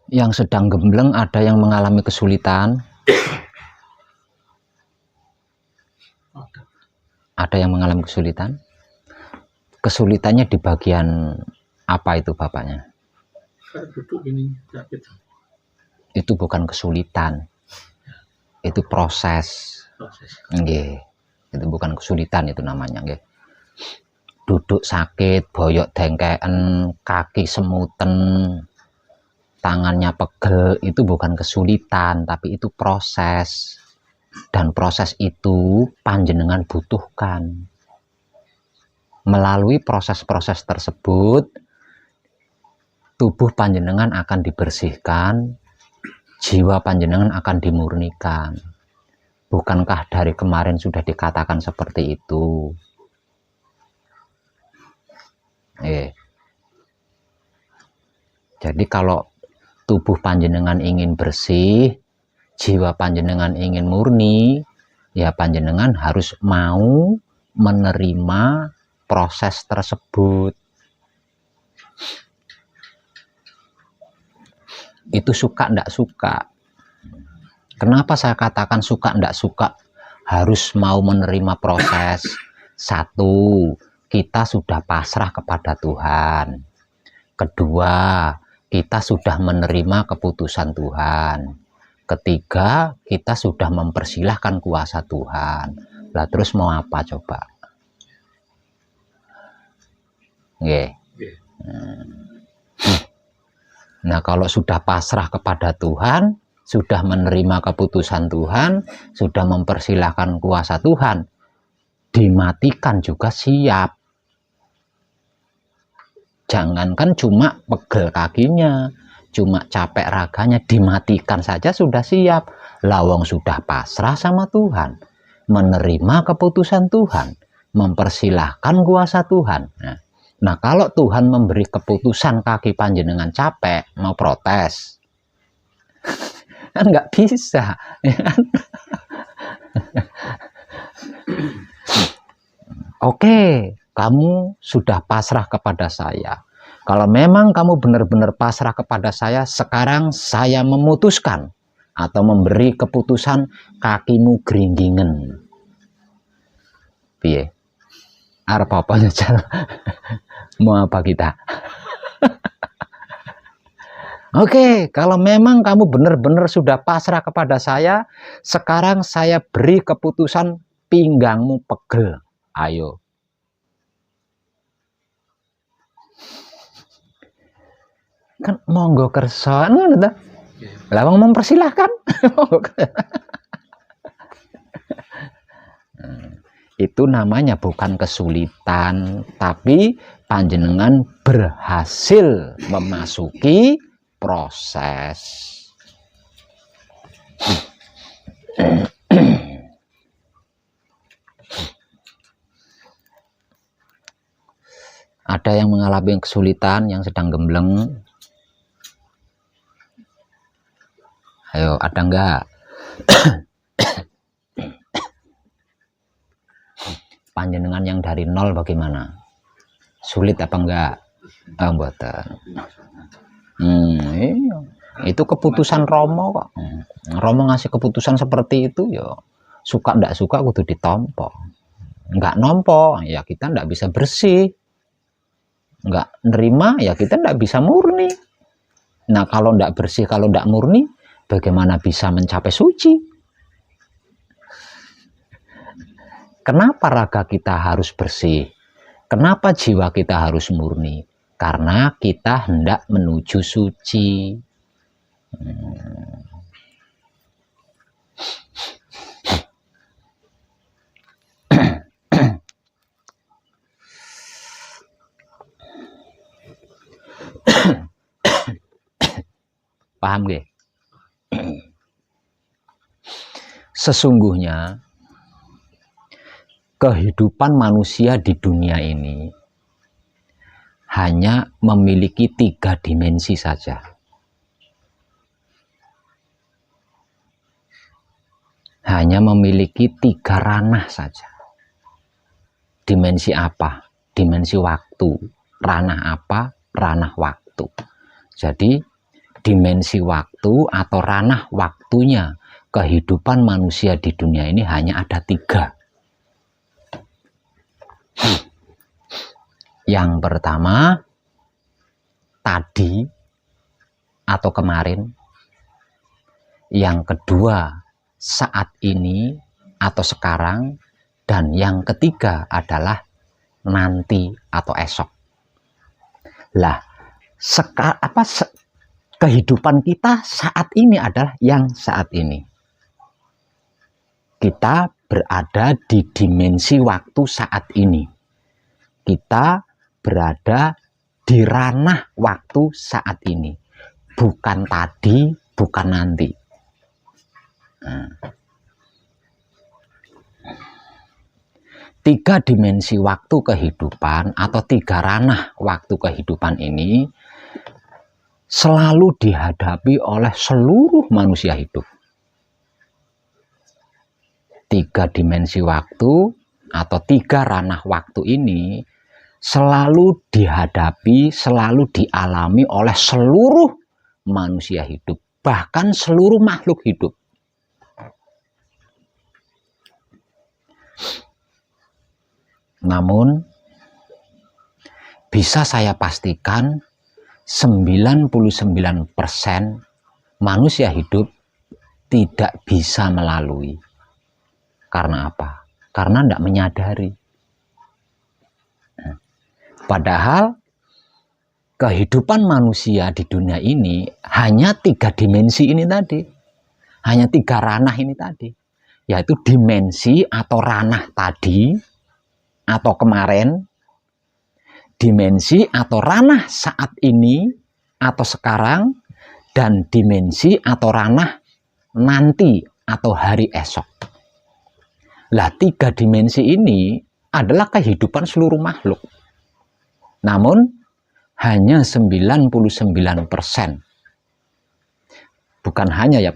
Yang sedang gembleng, ada yang mengalami kesulitan. Ada yang mengalami kesulitan. Kesulitannya di bagian apa itu bapaknya? Duduk ini sakit. Itu bukan kesulitan, itu proses. Nggih. Itu bukan kesulitan, itu namanya nggih. Duduk sakit, boyok dengkeken, kaki semuten, tangannya pegel, itu bukan kesulitan, tapi itu proses. Dan proses itu panjenengan butuhkan. Melalui proses-proses tersebut, tubuh panjenengan akan dibersihkan, jiwa panjenengan akan dimurnikan. Bukankah dari kemarin sudah dikatakan seperti itu? Jadi kalau tubuh panjenengan ingin bersih, jiwa panjenengan ingin murni, ya panjenengan harus mau menerima proses tersebut. Itu suka ndak suka. Kenapa saya katakan suka ndak suka? Harus mau menerima proses. Satu, kita sudah pasrah kepada Tuhan. Kedua, kita sudah menerima keputusan Tuhan. Ketiga, kita sudah mempersilahkan kuasa Tuhan. Lah terus mau apa coba? Nggih. Nah, kalau sudah pasrah kepada Tuhan, sudah menerima keputusan Tuhan, sudah mempersilahkan kuasa Tuhan, dimatikan juga siap. Jangankan cuma pegel kakinya, cuma capek raganya, dimatikan saja sudah siap. Lawang sudah pasrah sama Tuhan, menerima keputusan Tuhan, mempersilahkan kuasa Tuhan. Nah, kalau Tuhan memberi keputusan kaki panjenengan capek, mau protes, kan nggak bisa. Oke, kamu sudah pasrah kepada saya. Kalau memang kamu benar-benar pasrah kepada saya, sekarang saya memutuskan atau memberi keputusan kakimu geringgingen. Piye? Arep apa saja? Mau apa kita? Oke, kalau memang kamu benar-benar sudah pasrah kepada saya, sekarang saya beri keputusan pinggangmu pegel. Ayo. Kan monggo kersa, ngono ta? Lah wong mempersilahkan. Itu namanya bukan kesulitan, tapi panjenengan berhasil memasuki proses. Ada yang mengalami kesulitan, yang sedang gembleng? Ayo, ada enggak? Panjenengan yang dari nol bagaimana? Sulit apa enggak? Mboten. Iya. Itu keputusan Romo kok. Romo ngasih keputusan seperti itu ya suka ndak suka kudu ditompo. Enggak nompo ya kita ndak bisa bersih. Enggak nerima ya kita ndak bisa murni. Nah, kalau ndak bersih, kalau ndak murni, bagaimana bisa mencapai suci? Kenapa raga kita harus bersih? Kenapa jiwa kita harus murni? Karena kita hendak menuju suci. Paham gak? Sesungguhnya kehidupan manusia di dunia ini hanya memiliki 3 dimensi saja. Hanya memiliki 3 ranah saja. Dimensi apa? Dimensi waktu. Ranah apa? Ranah waktu. Jadi dimensi waktu atau ranah waktunya kehidupan manusia di dunia ini hanya ada 3. Yang pertama, tadi atau kemarin. Yang kedua, saat ini atau sekarang. Dan yang ketiga adalah nanti atau esok. Lah, kehidupan kita saat ini adalah yang saat ini. Kita berada di dimensi waktu saat ini. Kita berada di ranah waktu saat ini. Bukan tadi, bukan nanti. Nah. 3 dimensi waktu kehidupan atau 3 ranah waktu kehidupan ini selalu dihadapi oleh seluruh manusia hidup. 3 dimensi waktu atau 3 ranah waktu ini selalu dihadapi, selalu dialami oleh seluruh manusia hidup, bahkan seluruh makhluk hidup. Namun, bisa saya pastikan 99% manusia hidup tidak bisa melalui. Karena apa? Karena tidak menyadari. Padahal kehidupan manusia di dunia ini hanya 3 dimensi ini tadi. Hanya 3 ranah ini tadi. Yaitu dimensi atau ranah tadi atau kemarin, dimensi atau ranah saat ini atau sekarang, dan dimensi atau ranah nanti atau hari esok. Lah, 3 dimensi ini adalah kehidupan seluruh makhluk. Namun hanya 99%. Bukan hanya ya,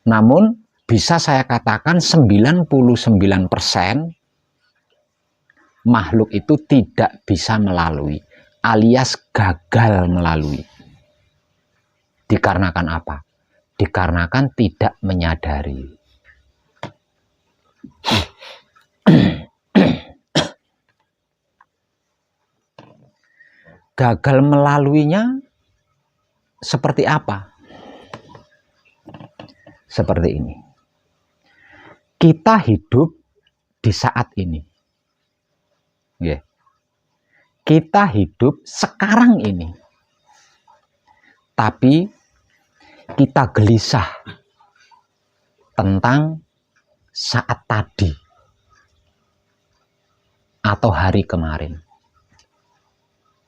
namun bisa saya katakan 99% makhluk itu tidak bisa melalui, alias gagal melalui. Dikarenakan apa? Dikarenakan tidak menyadari. Gagal melaluinya seperti apa? Seperti ini. Kita hidup di saat ini. Yeah. Kita hidup sekarang ini, tapi kita gelisah tentang saat tadi atau hari kemarin,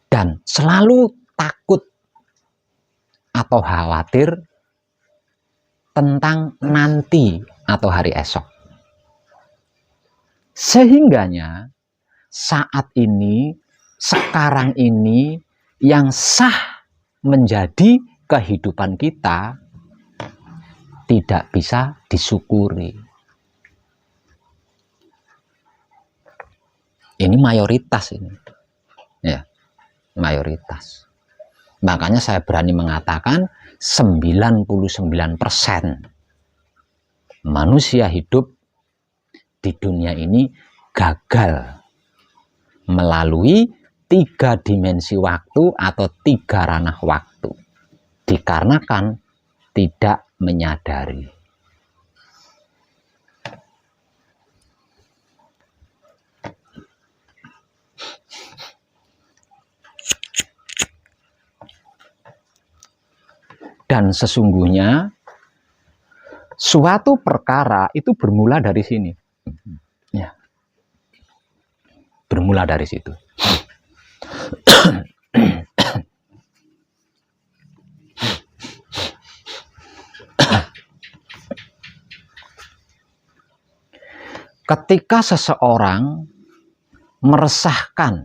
dan selalu takut atau khawatir tentang nanti atau hari esok. Sehingganya saat ini, sekarang ini yang sah menjadi kehidupan kita tidak bisa disyukuri. Ini mayoritas ini. Ya, mayoritas. Makanya saya berani mengatakan 99% manusia hidup di dunia ini gagal melalui 3 dimensi waktu atau 3 ranah waktu, dikarenakan tidak menyadari. Dan sesungguhnya suatu perkara itu bermula dari sini. Ya. Bermula dari situ. Ketika seseorang meresahkan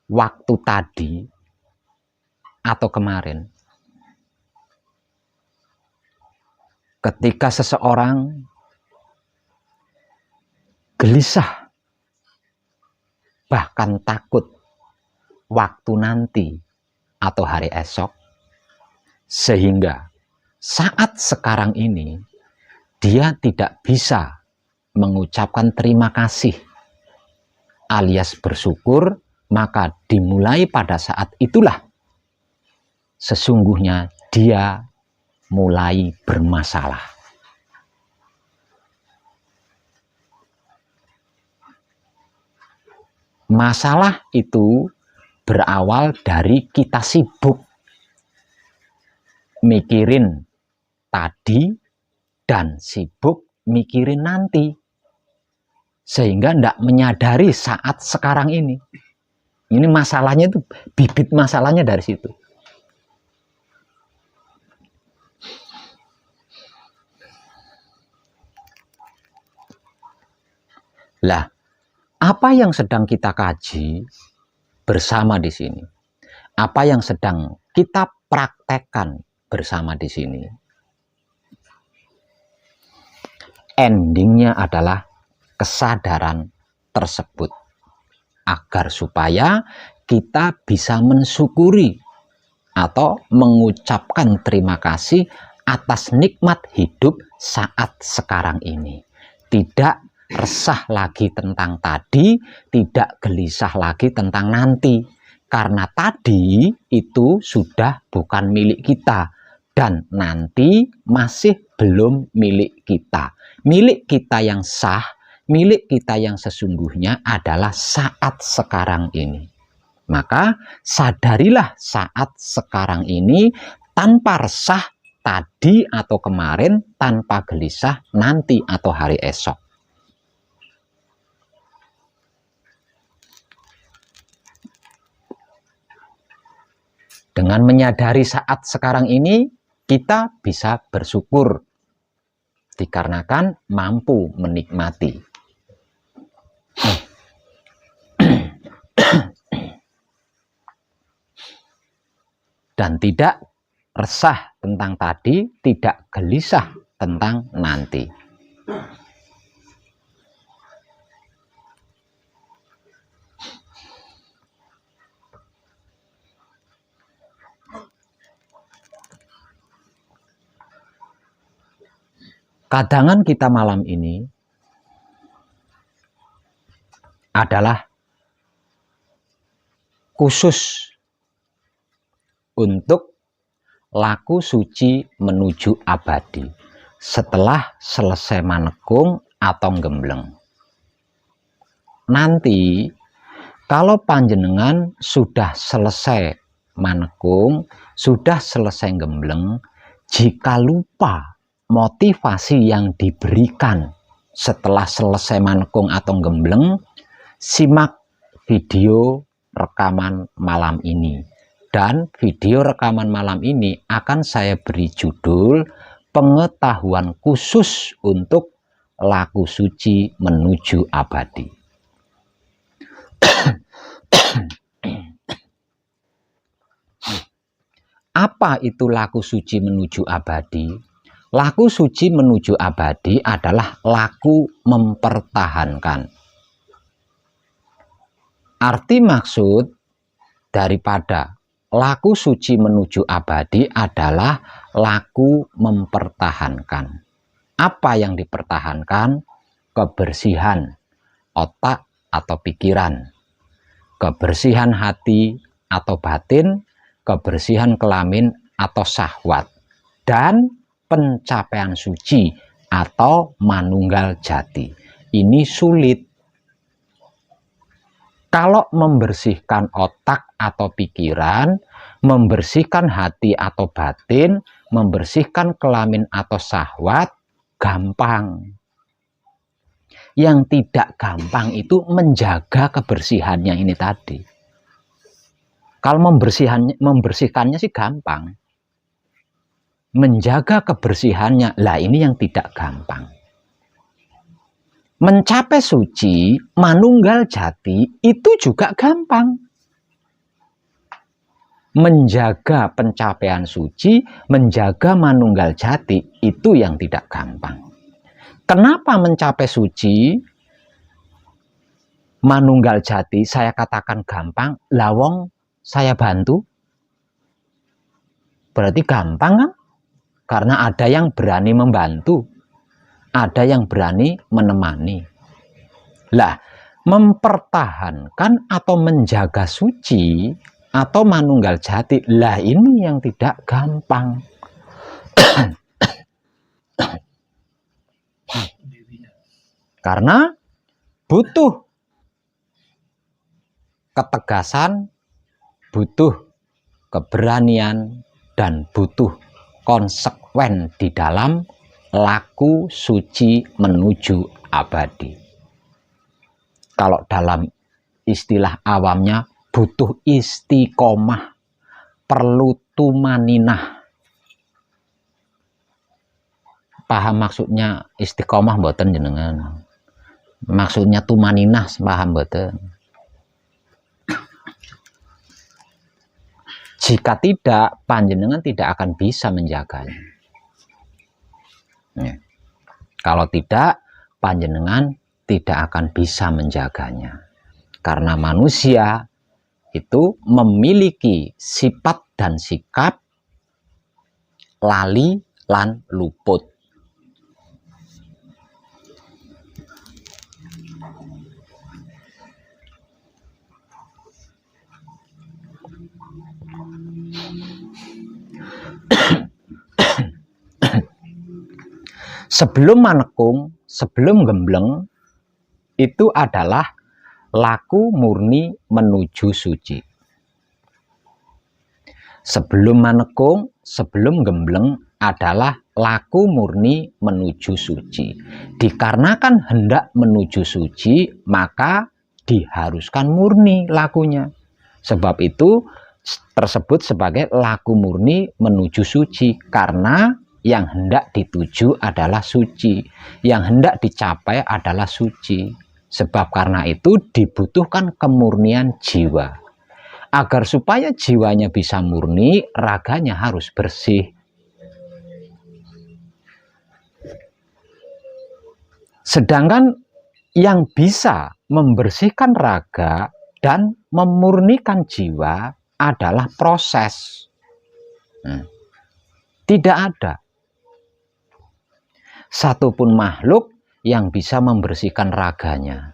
waktu tadi atau kemarin, ketika seseorang gelisah, bahkan takut waktu nanti atau hari esok, sehingga saat sekarang ini dia tidak bisa mengucapkan terima kasih alias bersyukur, maka dimulai pada saat itulah sesungguhnya dia mulai bermasalah. Masalah itu berawal dari kita sibuk mikirin tadi dan sibuk mikirin nanti, sehingga tidak menyadari saat sekarang ini. Ini masalahnya itu, bibit masalahnya dari situ. Lah, apa yang sedang kita kaji bersama di sini? Apa yang sedang kita praktekkan bersama di sini? Endingnya adalah kesadaran tersebut, agar supaya kita bisa mensyukuri atau mengucapkan terima kasih atas nikmat hidup saat sekarang ini. Tidak resah lagi tentang tadi, tidak gelisah lagi tentang nanti. Karena tadi itu sudah bukan milik kita dan nanti masih belum milik kita. Milik kita yang sah, milik kita yang sesungguhnya adalah saat sekarang ini. Maka sadarilah saat sekarang ini tanpa resah tadi atau kemarin, tanpa gelisah nanti atau hari esok. Dengan menyadari saat sekarang ini, kita bisa bersyukur dikarenakan mampu menikmati. Dan tidak resah tentang tadi, tidak gelisah tentang nanti. Kadangan kita malam ini adalah khusus untuk laku suci menuju abadi setelah selesai manekung atau gembleng. Nanti kalau panjenengan sudah selesai manekung, sudah selesai gembleng, jika lupa motivasi yang diberikan setelah selesai manekung atau gembleng, simak video rekaman malam ini. Dan video rekaman malam ini akan saya beri judul pengetahuan khusus untuk laku suci menuju abadi. Apa itu laku suci menuju abadi? Laku suci menuju abadi adalah laku mempertahankan. Arti maksud daripada laku suci menuju abadi adalah laku mempertahankan. Apa yang dipertahankan? Kebersihan otak atau pikiran, kebersihan hati atau batin, kebersihan kelamin atau syahwat, dan pencapaian suci atau manunggal jati. Ini sulit. Kalau membersihkan otak atau pikiran, membersihkan hati atau batin, membersihkan kelamin atau syahwat, gampang. Yang tidak gampang itu menjaga kebersihannya ini tadi. Kalau membersihkannya sih gampang. Menjaga kebersihannya, lah ini yang tidak gampang. Mencapai suci, manunggal jati, itu juga gampang. Menjaga pencapaian suci, menjaga manunggal jati, itu yang tidak gampang. Kenapa mencapai suci, manunggal jati, saya katakan gampang? Lawong saya bantu? Berarti gampang kan? Karena ada yang berani membantu, ada yang berani menemani. Lah, mempertahankan atau menjaga suci atau manunggal jati, lah ini yang tidak gampang. Karena butuh ketegasan, butuh keberanian, dan butuh konsekuen di dalam laku suci menuju abadi. Kalau dalam istilah awamnya butuh istiqomah, perlu tumaninah. Paham maksudnya istiqomah mboten jenengan? Maksudnya tumaninah paham mboten? Jika tidak, panjenengan tidak akan bisa menjaganya. Ya. Kalau tidak, panjenengan tidak akan bisa menjaganya. Karena manusia itu memiliki sifat dan sikap lali lan luput. Sebelum manekung, sebelum gembleng, itu adalah laku murni menuju suci. Sebelum manekung, sebelum gembleng adalah laku murni menuju suci. Dikarenakan hendak menuju suci, maka diharuskan murni lakunya. Sebab itu tersebut sebagai laku murni menuju suci, karena yang hendak dituju adalah suci, yang hendak dicapai adalah suci. Sebab karena itu dibutuhkan kemurnian jiwa. Agar supaya jiwanya bisa murni, raganya harus bersih. Sedangkan yang bisa membersihkan raga dan memurnikan jiwa adalah proses. Tidak ada satupun makhluk yang bisa membersihkan raganya.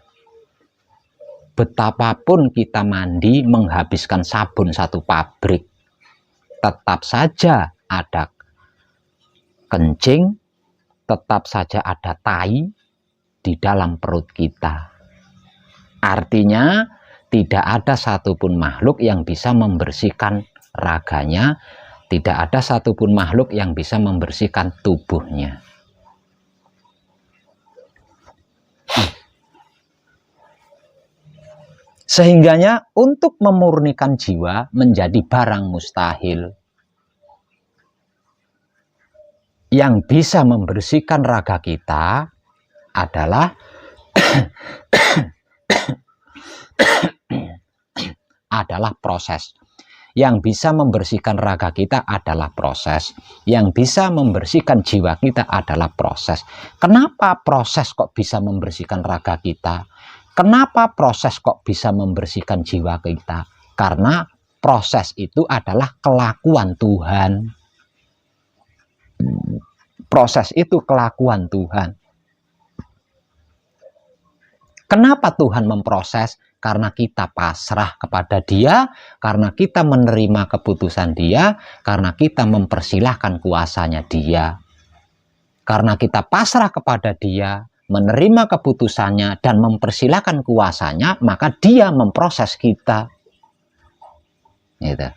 Betapapun kita mandi menghabiskan sabun satu pabrik, tetap saja ada kencing, tetap saja ada tai di dalam perut kita. Artinya tidak ada satupun makhluk yang bisa membersihkan raganya, tidak ada satupun makhluk yang bisa membersihkan tubuhnya. Sehingganya untuk memurnikan jiwa menjadi barang mustahil. Yang bisa membersihkan raga kita adalah adalah proses. Yang bisa membersihkan raga kita adalah proses. Yang bisa membersihkan jiwa kita adalah proses. Kenapa proses kok bisa membersihkan raga kita? Kenapa proses kok bisa membersihkan jiwa kita? Karena proses itu adalah kelakuan Tuhan. Proses itu kelakuan Tuhan. Kenapa Tuhan memproses? Karena kita pasrah kepada Dia, karena kita menerima keputusan Dia, karena kita mempersilahkan kuasanya Dia. Karena kita pasrah kepada Dia, menerima keputusannya, dan mempersilahkan kuasanya, maka Dia memproses kita. Gitu.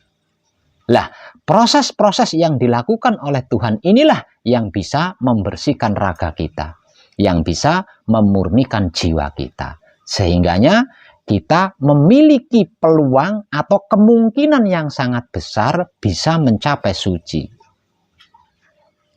Lah, proses-proses yang dilakukan oleh Tuhan inilah yang bisa membersihkan raga kita, yang bisa memurnikan jiwa kita. Sehingganya kita memiliki peluang atau kemungkinan yang sangat besar bisa mencapai suci.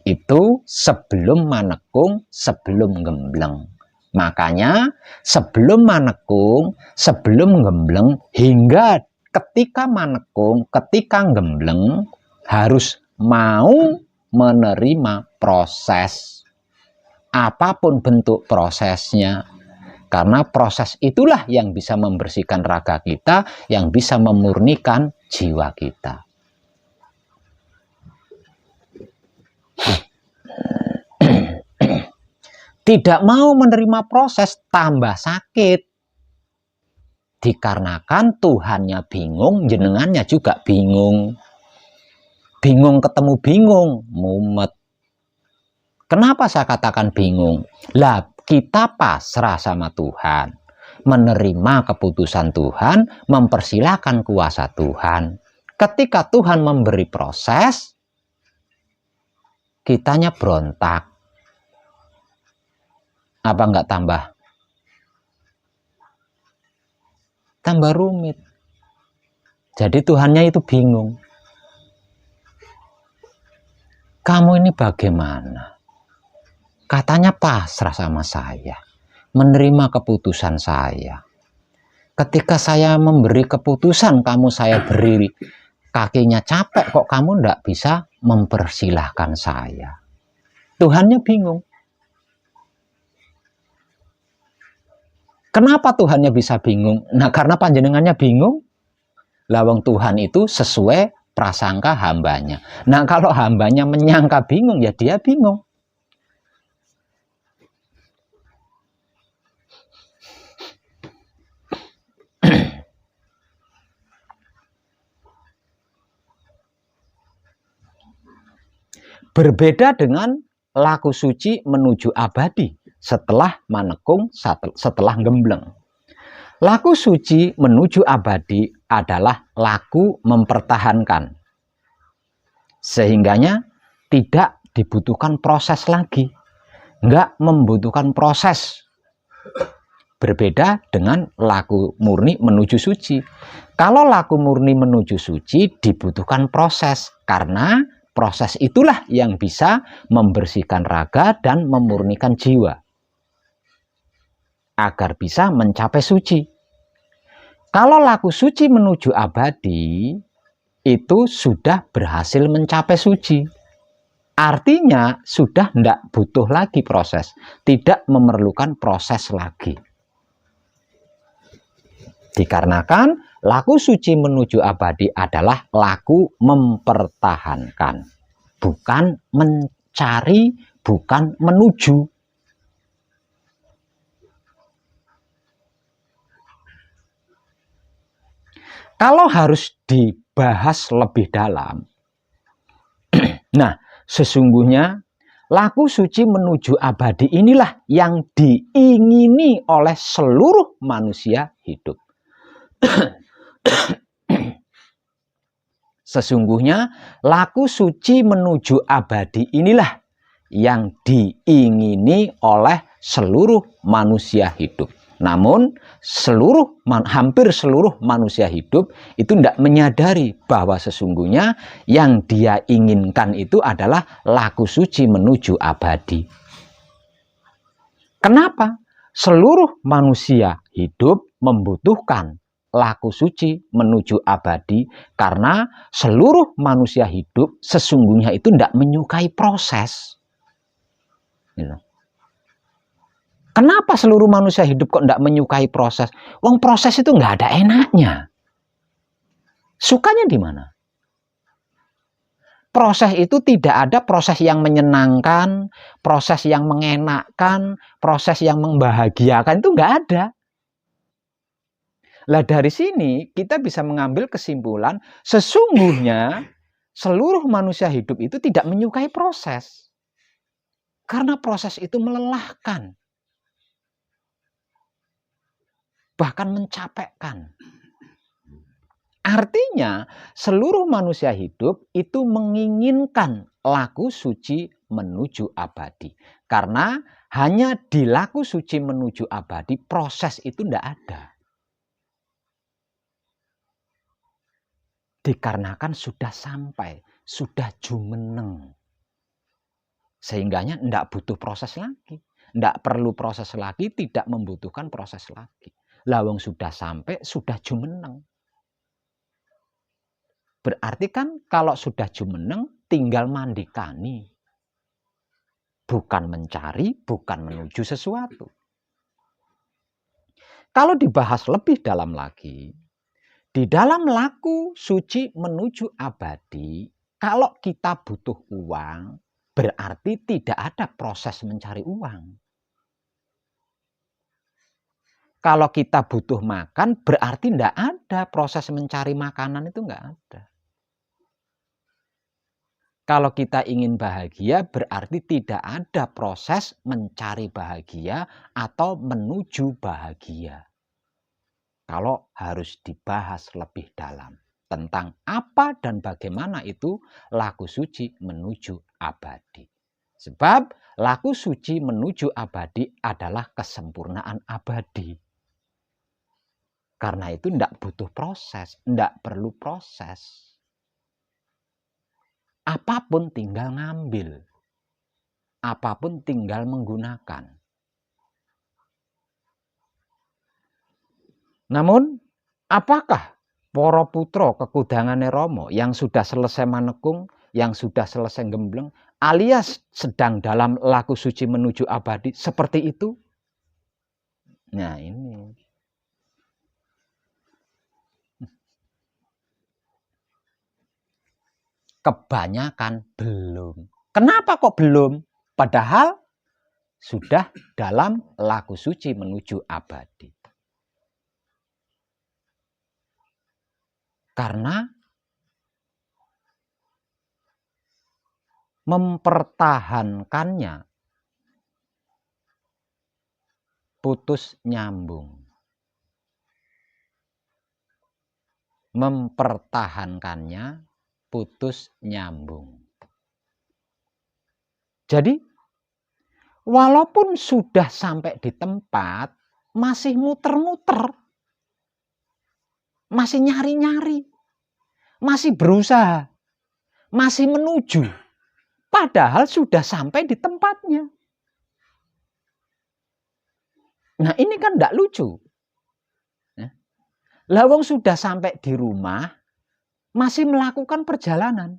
Itu sebelum manekung, sebelum gembleng. Makanya sebelum manekung, sebelum gembleng, hingga ketika manekung, ketika gembleng, harus mau menerima proses. Apapun bentuk prosesnya. Karena proses itulah yang bisa membersihkan raga kita, yang bisa memurnikan jiwa kita. Tidak mau menerima proses, tambah sakit. Dikarenakan Tuhannya bingung, jenengannya juga bingung. Bingung ketemu bingung, mumet. Kenapa saya katakan bingung? Lah, kita pasrah sama Tuhan, menerima keputusan Tuhan, mempersilahkan kuasa Tuhan. Ketika Tuhan memberi proses, kitanya berontak. Apa enggak tambah rumit? Jadi Tuhannya itu bingung. Kamu ini bagaimana? Katanya pasrah sama saya, menerima keputusan saya. Ketika saya memberi keputusan, kamu saya beri kakinya capek, kok kamu enggak bisa mempersilahkan saya? Tuhannya bingung. Kenapa Tuhannya bisa bingung? Nah, karena panjenengannya bingung. Lawang Tuhan itu sesuai prasangka hambanya. Nah, kalau hambanya menyangka bingung, ya dia bingung. Berbeda dengan laku suci menuju abadi setelah manekung, setelah gembleng. Laku suci menuju abadi adalah laku mempertahankan. Sehingganya tidak dibutuhkan proses lagi. Enggak membutuhkan proses. Berbeda dengan laku murni menuju suci. Kalau laku murni menuju suci dibutuhkan proses. Karena proses itulah yang bisa membersihkan raga dan memurnikan jiwa. Agar bisa mencapai suci. Kalau laku suci menuju abadi, itu sudah berhasil mencapai suci. Artinya sudah tidak butuh lagi proses. Tidak memerlukan proses lagi. Dikarenakan laku suci menuju abadi adalah laku mempertahankan. Bukan mencari, bukan menuju. Kalau harus dibahas lebih dalam, nah sesungguhnya laku suci menuju abadi inilah yang diingini oleh seluruh manusia hidup. Sesungguhnya laku suci menuju abadi inilah yang diingini oleh seluruh manusia hidup. Namun hampir seluruh manusia hidup itu tidak menyadari bahwa sesungguhnya yang dia inginkan itu adalah laku suci menuju abadi. Kenapa? Seluruh manusia hidup membutuhkan laku suci menuju abadi karena seluruh manusia hidup sesungguhnya itu tidak menyukai proses. Kenapa seluruh manusia hidup kok tidak menyukai proses? Wong proses itu nggak ada enaknya. Sukanya di mana? Proses itu tidak ada proses yang menyenangkan, proses yang mengenakkan, proses yang membahagiakan, itu nggak ada. Lah dari sini kita bisa mengambil kesimpulan sesungguhnya seluruh manusia hidup itu tidak menyukai proses. Karena proses itu melelahkan. Bahkan mencapekkan. Artinya seluruh manusia hidup itu menginginkan laku suci menuju abadi. Karena hanya di laku suci menuju abadi proses itu tidak ada. Dikarenakan sudah sampai, sudah jumeneng. Sehingganya tidak butuh proses lagi. Tidak perlu proses lagi, tidak membutuhkan proses lagi. Lawang sudah sampai, sudah jumeneng. Berarti kan kalau sudah jumeneng, tinggal mandikani. Bukan mencari, bukan menuju sesuatu. Kalau dibahas lebih dalam lagi, Di dalam laku suci menuju abadi, kalau kita butuh uang, berarti tidak ada proses mencari uang. Kalau kita butuh makan, berarti tidak ada proses mencari makanan, itu nggak ada. Kalau kita ingin bahagia, berarti tidak ada proses mencari bahagia atau menuju bahagia. Kalau harus dibahas lebih dalam tentang apa dan bagaimana itu laku suci menuju abadi. Sebab laku suci menuju abadi adalah kesempurnaan abadi. Karena itu tidak butuh proses, tidak perlu proses. Apapun tinggal ngambil, apapun tinggal menggunakan. Namun, apakah para putra kekudangane Rama yang sudah selesai manekung, yang sudah selesai gembleng, alias sedang dalam laku suci menuju abadi seperti itu? Nah, ini. Kebanyakan belum. Kenapa kok belum? Padahal sudah dalam laku suci menuju abadi. Karena mempertahankannya putus nyambung. Mempertahankannya putus nyambung. Jadi, walaupun sudah sampai di tempat, masih muter-muter, masih nyari-nyari, masih berusaha, masih menuju, padahal sudah sampai di tempatnya. Nah, ini kan tidak lucu. Lawang sudah sampai di rumah, masih melakukan perjalanan.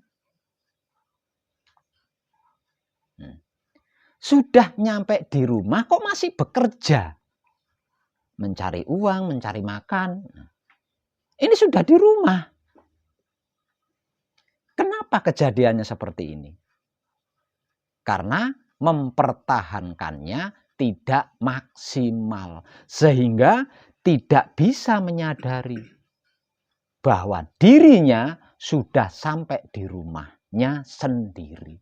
Sudah nyampe di rumah, kok masih bekerja? Mencari uang, mencari makan. Ini sudah di rumah. Kenapa kejadiannya seperti ini? Karena mempertahankannya tidak maksimal. Sehingga tidak bisa menyadari bahwa dirinya sudah sampai di rumahnya sendiri.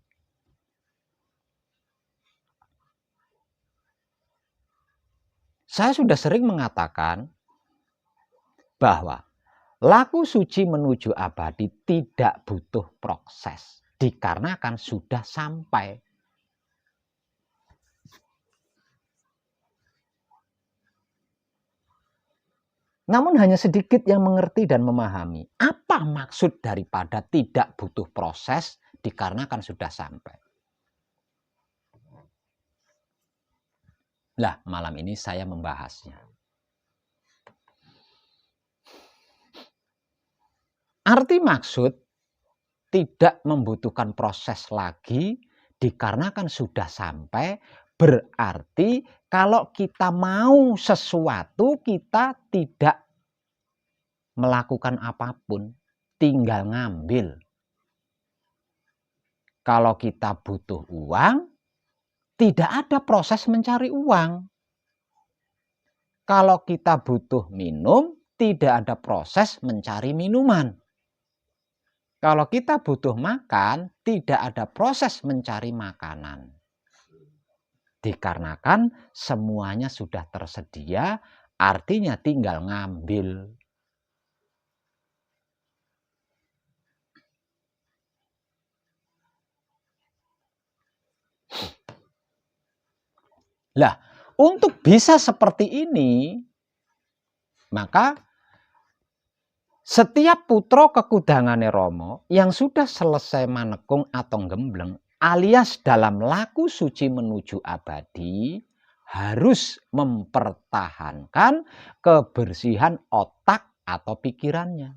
Saya sudah sering mengatakan bahwa laku suci menuju abadi tidak butuh proses, dikarenakan sudah sampai. Namun hanya sedikit yang mengerti dan memahami apa maksud daripada tidak butuh proses dikarenakan sudah sampai. Lah, malam ini saya membahasnya. Arti maksud tidak membutuhkan proses lagi dikarenakan sudah sampai, berarti kalau kita mau sesuatu kita tidak melakukan apapun, tinggal ngambil. Kalau kita butuh uang, tidak ada proses mencari uang. Kalau kita butuh minum, tidak ada proses mencari minuman. Kalau kita butuh makan, tidak ada proses mencari makanan. Dikarenakan semuanya sudah tersedia, artinya tinggal ngambil. Lah, untuk bisa seperti ini, maka setiap putra kekudangane Rama yang sudah selesai manekung atau gembleng alias dalam laku suci menuju abadi harus mempertahankan kebersihan otak atau pikirannya.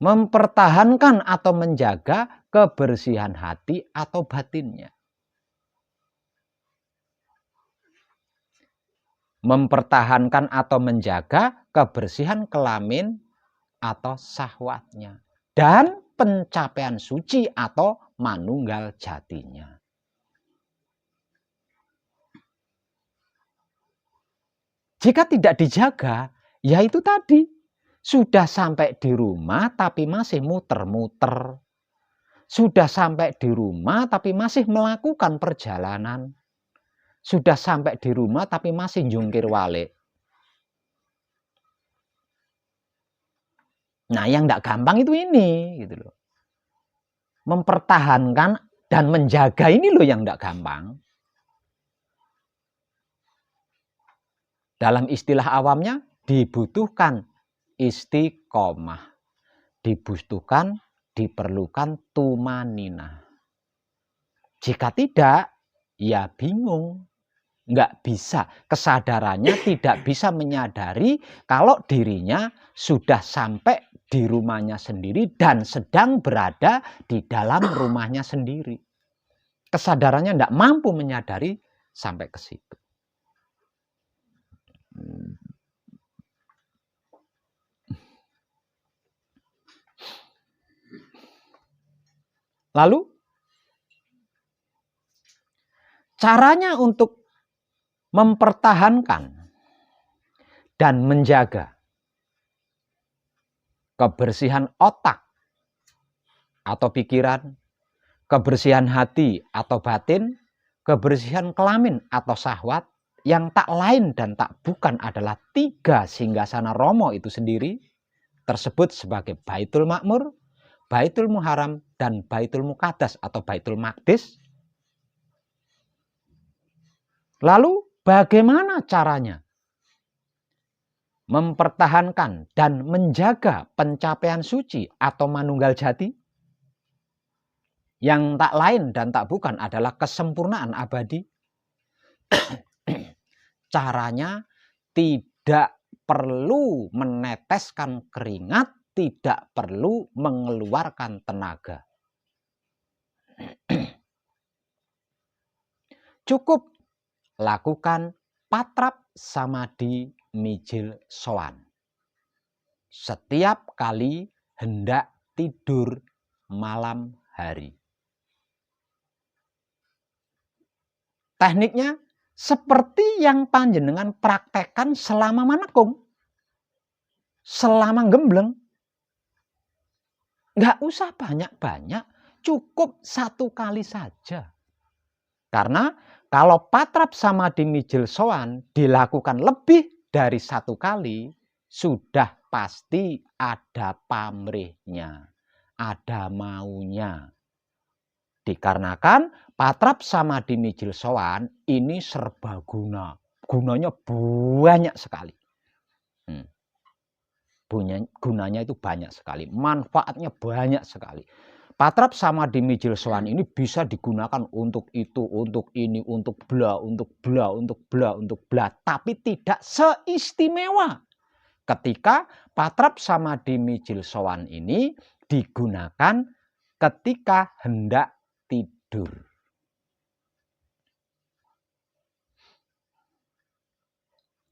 Mempertahankan atau menjaga kebersihan hati atau batinnya. Mempertahankan atau menjaga kebersihan kelamin atau syahwatnya, dan pencapaian suci atau manunggal jatinya. Jika tidak dijaga, ya itu tadi, sudah sampai di rumah tapi masih muter-muter. Sudah sampai di rumah tapi masih melakukan perjalanan. Sudah sampai di rumah tapi masih jungkir walik. Nah, yang tidak gampang itu ini, gitu loh. Mempertahankan dan menjaga ini loh yang tidak gampang. Dalam istilah awamnya dibutuhkan istiqomah, diperlukan tumanina. Jika tidak, ya bingung, nggak bisa, kesadarannya tidak bisa menyadari kalau dirinya sudah sampai di rumahnya sendiri dan sedang berada di dalam rumahnya sendiri. Kesadarannya nggak mampu menyadari sampai ke situ. Lalu caranya untuk mempertahankan dan menjaga kebersihan otak atau pikiran, kebersihan hati atau batin, kebersihan kelamin atau syahwat, yang tak lain dan tak bukan adalah 3 singgasana Romo itu sendiri, tersebut sebagai Baitul Makmur, Baitul Muharram, dan Baitul Muqaddas atau Baitul Maqdis. Lalu bagaimana caranya mempertahankan dan menjaga pencapaian suci atau manunggal jati? Yang tak lain dan tak bukan adalah kesempurnaan abadi. Caranya tidak perlu meneteskan keringat, tidak perlu mengeluarkan tenaga. Cukup lakukan patrap samadhi mijil sowan setiap kali hendak tidur malam hari. Tekniknya seperti yang panjenengan praktekkan selama manekung, selama gembleng. Nggak usah banyak-banyak, cukup 1 kali saja. Karena kalau patrap samadhi mijil sowan dilakukan lebih dari 1 kali, sudah pasti ada pamrihnya, ada maunya. Dikarenakan patrap samadhi mijil sowan ini serbaguna, gunanya banyak sekali. Gunanya itu banyak sekali, manfaatnya banyak sekali. Patrap samadhi mijil sowan ini bisa digunakan untuk itu, untuk ini, untuk bla, untuk bla, untuk bla, untuk bla, tapi tidak seistimewa ketika patrap samadhi mijil sowan ini digunakan ketika hendak tidur.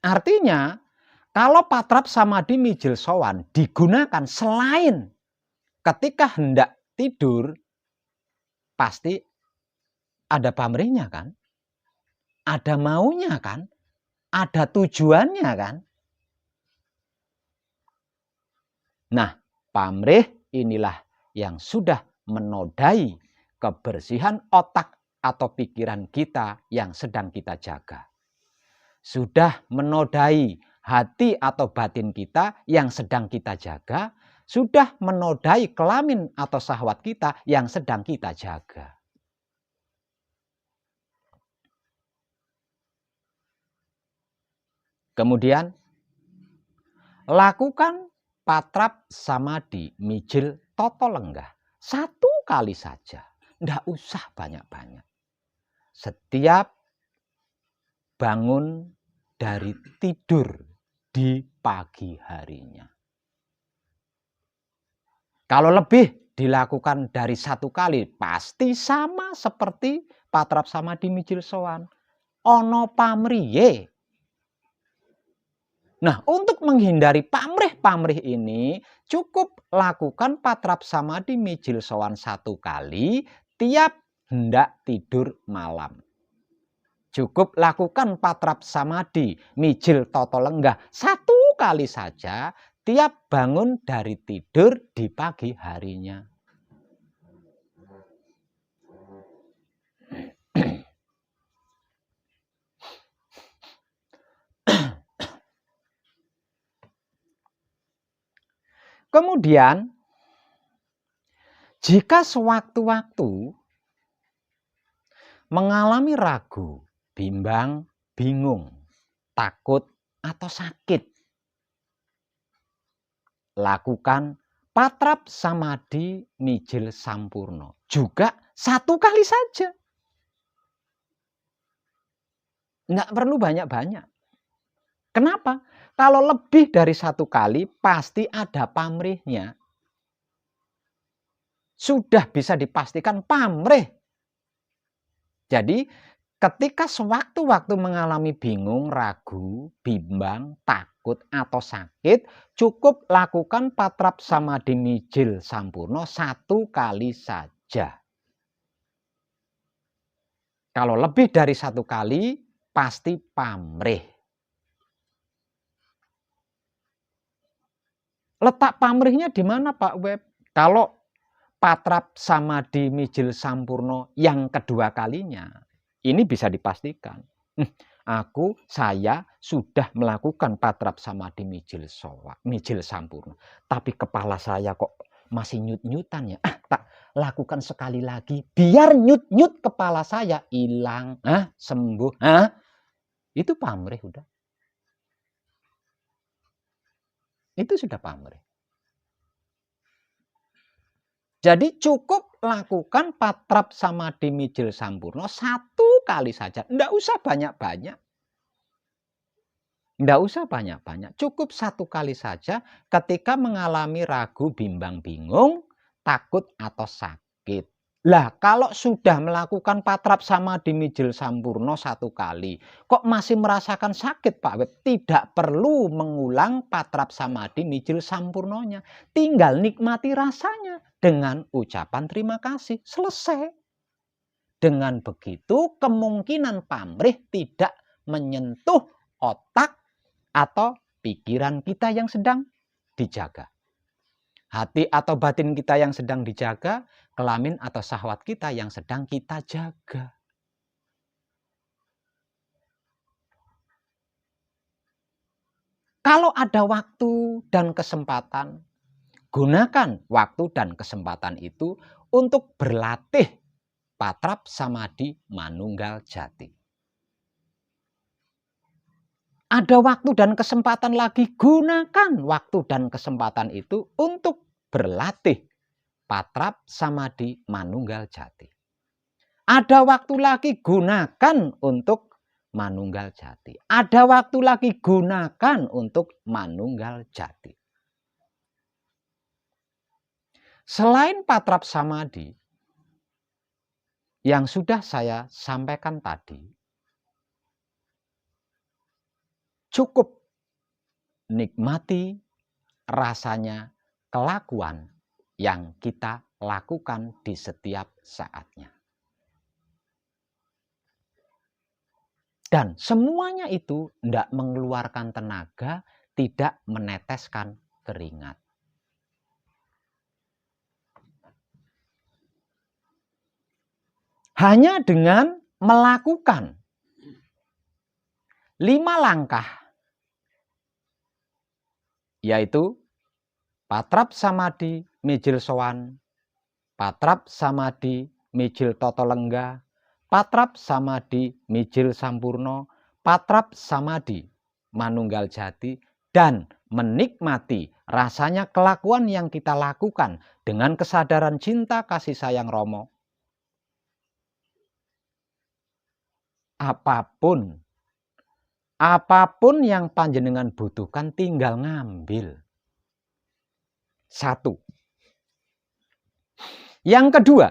Artinya, kalau patrap samadhi mijil sowan digunakan selain ketika hendak tidur, pasti ada pamrihnya kan? Ada maunya kan? Ada tujuannya kan? Nah, pamrih inilah yang sudah menodai kebersihan otak atau pikiran kita yang sedang kita jaga. Sudah menodai hati atau batin kita yang sedang kita jaga, sudah menodai kelamin atau syahwat kita yang sedang kita jaga. Kemudian lakukan patrap samadhi mijil toto lenggah 1 kali saja, tidak usah banyak-banyak. Setiap bangun dari tidur di pagi harinya. Kalau lebih dilakukan dari 1 kali, pasti sama seperti patrap samadhi mijil sowan. Ono pamriye. Nah, untuk menghindari pamrih-pamrih ini, cukup lakukan patrap samadhi mijil sowan 1 kali tiap hendak tidur malam. Cukup lakukan patrap samadhi mijil toto lenggah 1 kali saja tiap bangun dari tidur di pagi harinya. Kemudian, jika sewaktu-waktu mengalami ragu, bimbang, bingung, takut, atau sakit, lakukan patrap samadhi mijil sampurno. Juga 1 kali saja. Nggak perlu banyak-banyak. Kenapa? Kalau lebih dari 1 kali, pasti ada pamrihnya. Sudah bisa dipastikan pamrih. Jadi, ketika sewaktu-waktu mengalami bingung, ragu, bimbang, takut, atau sakit, cukup lakukan patrap samadhi mijil sampurno 1 kali saja. Kalau lebih dari 1 kali, pasti pamrih. Letak pamrihnya di mana, Pak Web? Kalau patrap samadhi mijil sampurno yang kedua kalinya, ini bisa dipastikan. Saya sudah melakukan patrap samadhi mijil sampurno, tapi kepala saya kok masih nyut-nyutan ya. Tak lakukan sekali lagi, biar nyut-nyut kepala saya hilang, sembuh. Itu pamrih udah. Itu sudah pamrih. Jadi cukup lakukan patrap samadhi mijil sampurno 1 kali saja. Enggak usah banyak-banyak. Enggak usah banyak-banyak. Cukup 1 kali saja ketika mengalami ragu, bimbang, bingung, takut, atau sakit. Lah, kalau sudah melakukan patrap samadhi mijil sampurno 1 kali, kok masih merasakan sakit, Pak Web? Tidak perlu mengulang patrap samadhi mijil sampurnonya. Tinggal nikmati rasanya dengan ucapan terima kasih. Selesai. Dengan begitu, kemungkinan pamrih tidak menyentuh otak atau pikiran kita yang sedang dijaga. Hati atau batin kita yang sedang dijaga, kelamin atau syahwat kita yang sedang kita jaga. Kalau ada waktu dan kesempatan, gunakan waktu dan kesempatan itu untuk berlatih patrap samadhi manunggal jati. Ada waktu dan kesempatan lagi, gunakan waktu dan kesempatan itu untuk berlatih patrap samadhi manunggal jati. Ada waktu lagi, gunakan untuk manunggal jati. Ada waktu lagi, gunakan untuk manunggal jati. Selain patrap samadhi yang sudah saya sampaikan tadi, cukup nikmati rasanya kelakuan yang kita lakukan di setiap saatnya. Dan semuanya itu tidak mengeluarkan tenaga, tidak meneteskan keringat. Hanya dengan melakukan 5 langkah, yaitu patrap samadhi mijil sowan, patrap samadhi mijil toto lenggah, patrap samadhi mijil sampurno, patrap samadhi manunggal jati, dan menikmati rasanya kelakuan yang kita lakukan dengan kesadaran cinta kasih sayang Romo. Apapun yang panjenengan butuhkan tinggal ngambil. 1. Yang kedua,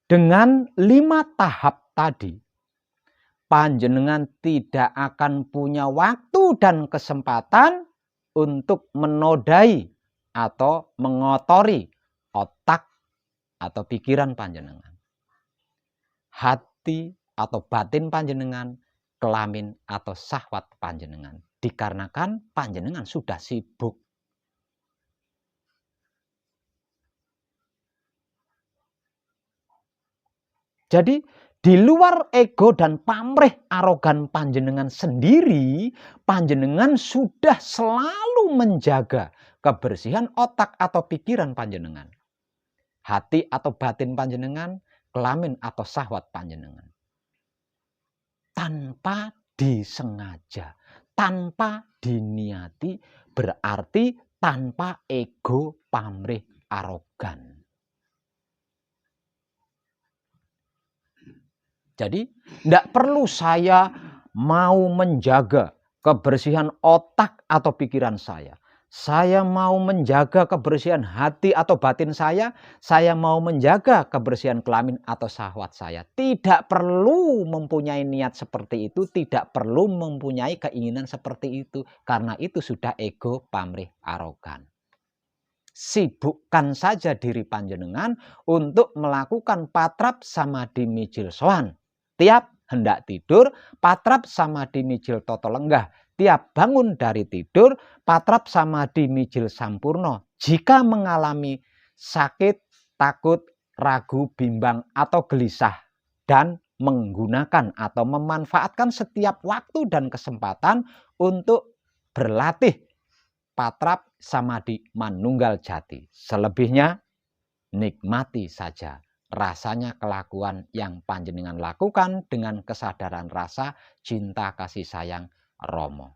dengan 5 tahap tadi, panjenengan tidak akan punya waktu dan kesempatan untuk menodai atau mengotori otak atau pikiran panjenengan, hati atau batin panjenengan, kelamin atau syahwat panjenengan, dikarenakan panjenengan sudah sibuk. Jadi di luar ego dan pamrih arogan panjenengan sendiri, panjenengan sudah selalu menjaga kebersihan otak atau pikiran panjenengan, hati atau batin panjenengan, kelamin atau syahwat panjenengan. Tanpa disengaja, tanpa diniati, berarti tanpa ego pamrih arogan. Jadi tidak perlu saya mau menjaga kebersihan otak atau pikiran saya. Saya mau menjaga kebersihan hati atau batin saya mau menjaga kebersihan kelamin atau syahwat saya. Tidak perlu mempunyai niat seperti itu, tidak perlu mempunyai keinginan seperti itu. Karena itu sudah ego pamrih arogan. Sibukkan saja diri panjenengan untuk melakukan patrap samadhi mijil sowan. Tiap hendak tidur, patrap samadhi mijil toto lenggah. Tiap bangun dari tidur, patrap samadhi mijil sampurno. Jika mengalami sakit, takut, ragu, bimbang, atau gelisah, dan menggunakan atau memanfaatkan setiap waktu dan kesempatan untuk berlatih patrap samadhi manunggal jati. Selebihnya nikmati saja rasanya kelakuan yang panjenengan lakukan dengan kesadaran rasa cinta kasih sayang Romo.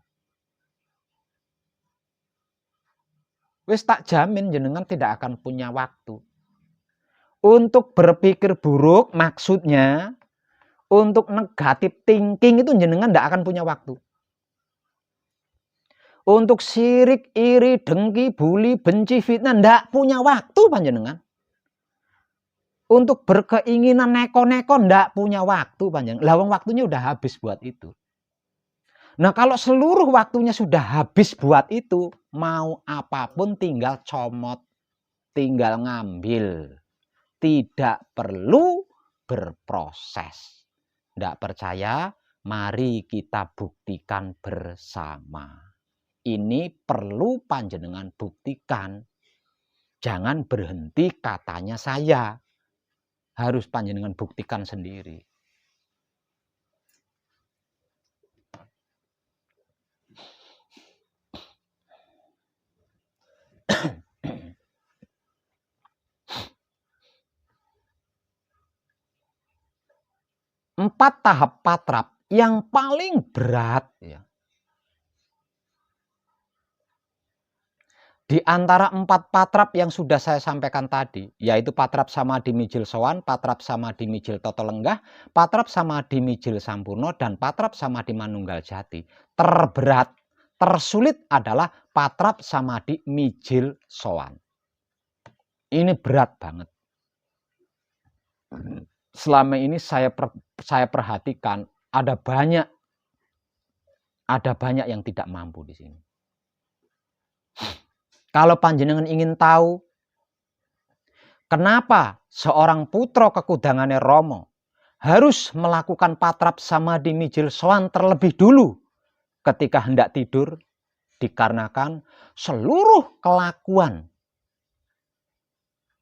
Wis tak jamin jenengan tidak akan punya waktu untuk berpikir buruk, maksudnya untuk negatif thinking itu jenengan tidak akan punya waktu. Untuk sirik, iri, dengki, buli, benci, fitnah tidak punya waktu panjenengan. Untuk berkeinginan neko-neko ndak punya waktu panjang. Lawang waktunya udah habis buat itu. Nah kalau seluruh waktunya sudah habis buat itu, mau apapun tinggal comot, tinggal ngambil. Tidak perlu berproses. Ndak percaya? Mari kita buktikan bersama. Ini perlu panjenengan buktikan. Jangan berhenti katanya saya. Harus panjenengan buktikan sendiri. Empat tahap patrap yang paling berat ya. Di antara 4 patrap yang sudah saya sampaikan tadi, yaitu patrap samadhi mijil sowan, patrap samadhi mijil toto lenggah, patrap samadhi mijil sampurno, dan patrap samadhi manunggal jati. Terberat, tersulit adalah patrap samadhi mijil sowan. Ini berat banget. Selama ini saya perhatikan ada banyak yang tidak mampu di sini. Kalau panjenengan ingin tahu kenapa seorang putra kekudangane Romo harus melakukan patrap samadhi mijil sowan terlebih dulu ketika hendak tidur, dikarenakan seluruh kelakuan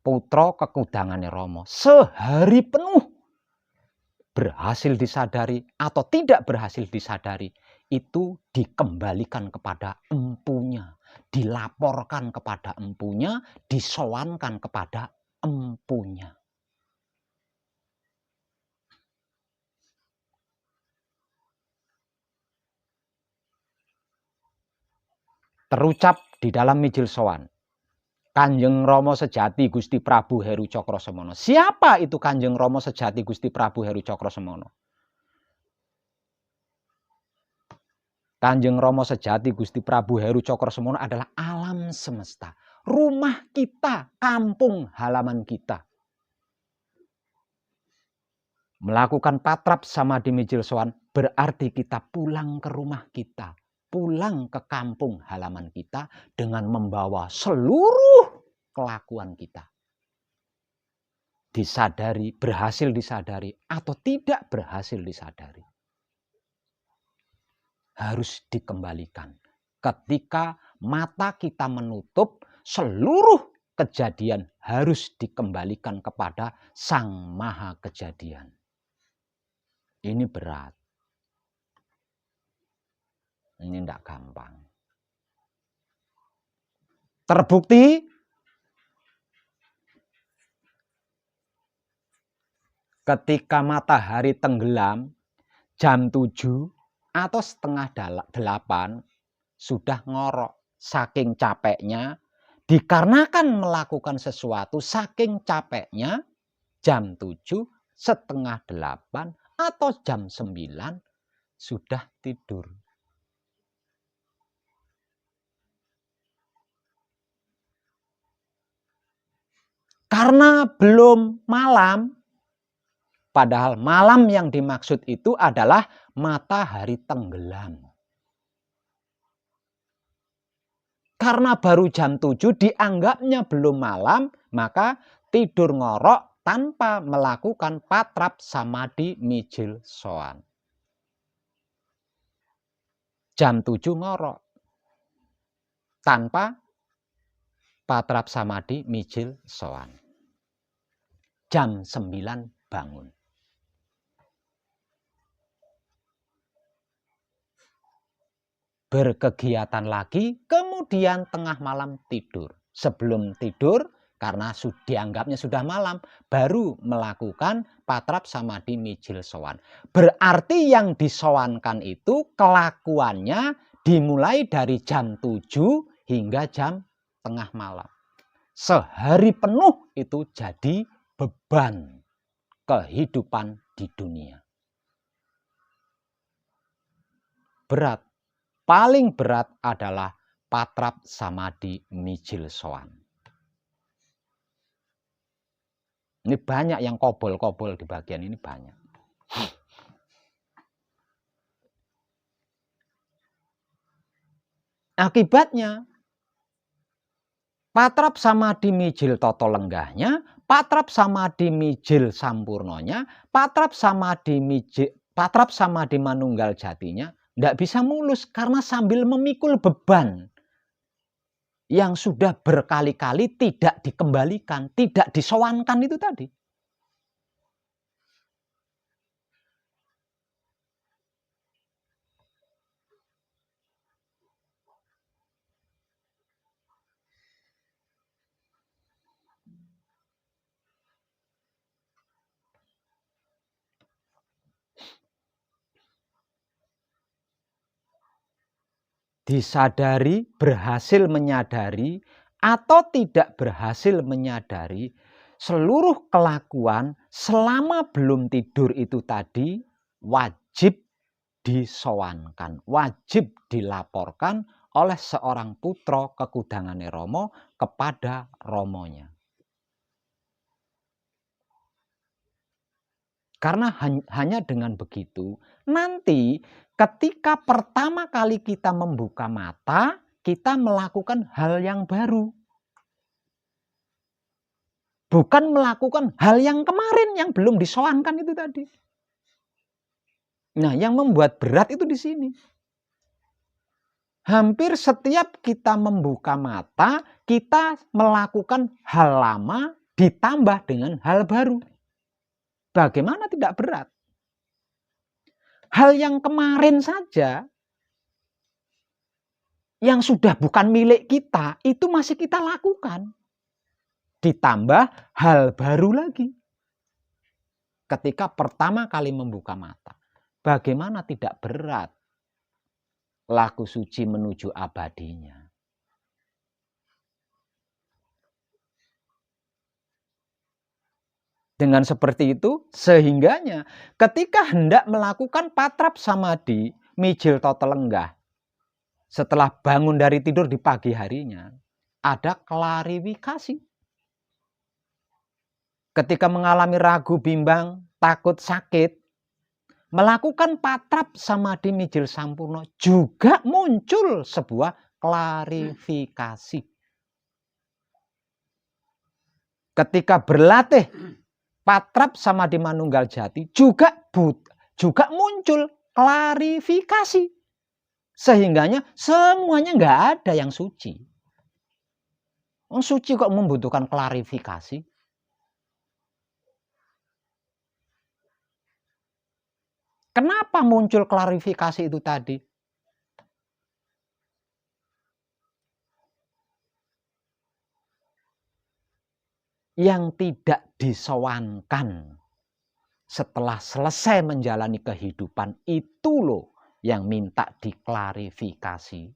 putra kekudangane Romo sehari penuh berhasil disadari atau tidak berhasil disadari, itu dikembalikan kepada empunya, dilaporkan kepada empunya, disowankan kepada empunya. Terucap di dalam mijil sowan, Kanjeng Rama Sejati Gusti Prabu Heru Cakrosemono. Siapa itu Kanjeng Rama Sejati Gusti Prabu Heru Cakrosemono? Kanjeng Rama Sejati Gusti Prabu Heru Cakrosemono adalah alam semesta. Rumah kita, kampung halaman kita. Melakukan patrap samadhi mijil sowan berarti kita pulang ke rumah kita, pulang ke kampung halaman kita dengan membawa seluruh kelakuan kita. Disadari, berhasil disadari, atau tidak berhasil disadari. Harus dikembalikan. Ketika mata kita menutup, seluruh kejadian harus dikembalikan kepada Sang Maha Kejadian. Ini berat. Ini tidak gampang. Terbukti ketika matahari tenggelam jam 7 atau setengah 8 sudah ngorok. Saking capeknya, dikarenakan melakukan sesuatu, saking capeknya jam 7, setengah 8 atau jam 9 sudah tidur. Karena belum malam, padahal malam yang dimaksud itu adalah matahari tenggelam. Karena baru jam 7 dianggapnya belum malam, maka tidur ngorok tanpa melakukan patrap samadhi mijil sowan. Jam 7 ngorok tanpa patrap samadhi mijil sowan. Jam 9 bangun. Berkegiatan lagi, kemudian tengah malam tidur. Sebelum tidur, karena dianggapnya sudah malam, baru melakukan patrap samadhi mijil sowan. Berarti yang disowankan itu kelakuannya dimulai dari jam 7 hingga jam tengah malam. Sehari penuh itu jadi beban kehidupan di dunia. Berat. Paling berat adalah patrap samadhi mijil sowan. Ini banyak yang kobol-kobol di bagian ini banyak. Akibatnya, patrap samadhi mijil toto lenggahnya, patrap samadhi mijil sampurnonya, patrap samadhi manunggal jatinya, tidak bisa mulus karena sambil memikul beban yang sudah berkali-kali tidak dikembalikan, tidak disowankan itu tadi. Disadari, berhasil menyadari, atau tidak berhasil menyadari, seluruh kelakuan selama belum tidur itu tadi wajib disowankan, wajib dilaporkan oleh seorang putra kekudangane Romo kepada Romonya. Karena hanya dengan begitu, nanti ketika pertama kali kita membuka mata, kita melakukan hal yang baru. Bukan melakukan hal yang kemarin yang belum disowankan itu tadi. Nah, yang membuat berat itu di sini. Hampir setiap kita membuka mata, kita melakukan hal lama ditambah dengan hal baru. Bagaimana tidak berat? Hal yang kemarin saja, yang sudah bukan milik kita, itu masih kita lakukan. Ditambah hal baru lagi. Ketika pertama kali membuka mata, bagaimana tidak berat laku suci menuju abadinya? Dengan seperti itu, sehingganya ketika hendak melakukan patrap samadhi mijil toto lenggah, setelah bangun dari tidur di pagi harinya, ada klarifikasi. Ketika mengalami ragu, bimbang, takut, sakit, melakukan patrap samadhi mijil sampurna juga muncul sebuah klarifikasi. Ketika berlatih patrap samadhi manunggal jati juga muncul klarifikasi. Sehingganya semuanya nggak ada yang suci. Suci kok membutuhkan klarifikasi? Kenapa muncul klarifikasi itu tadi? Yang tidak disowankan setelah selesai menjalani kehidupan itu loh yang minta diklarifikasi.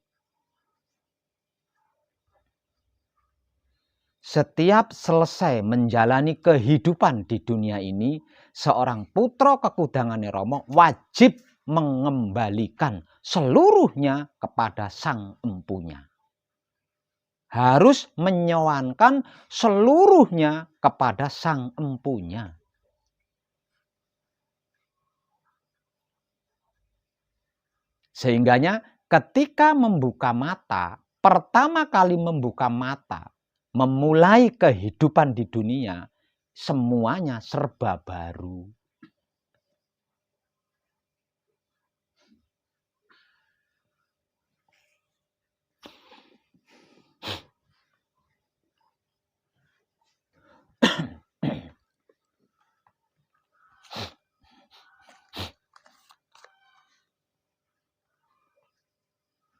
Setiap selesai menjalani kehidupan di dunia ini, seorang putra kekudangane Rama wajib mengembalikan seluruhnya kepada sang empunya. Harus menyowankan seluruhnya kepada sang empunya. Sehingganya ketika membuka mata, pertama kali membuka mata, memulai kehidupan di dunia, semuanya serba baru.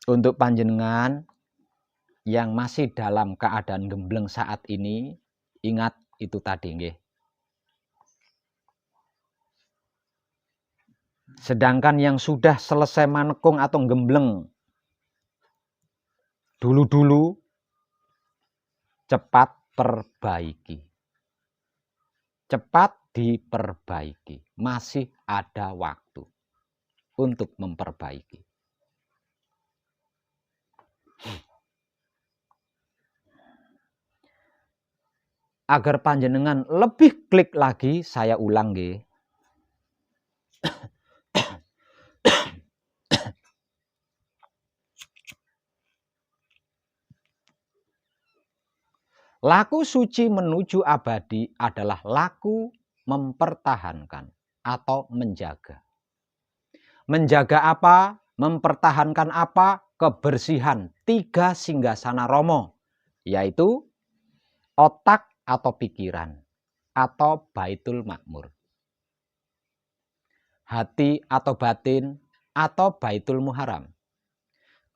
Untuk panjenengan yang masih dalam keadaan gembleng saat ini, ingat itu tadi nggih. Sedangkan yang sudah selesai manekung atau gembleng dulu-dulu, cepat perbaiki. Cepat diperbaiki. Masih ada waktu untuk memperbaiki. Agar panjenengan lebih klik lagi, saya ulang nggih. Laku suci menuju abadi adalah laku mempertahankan atau menjaga. Menjaga apa? Mempertahankan apa? Kebersihan 3 singgasana Rama, yaitu otak atau pikiran, atau baitul makmur. Hati atau batin, atau baitul muharam.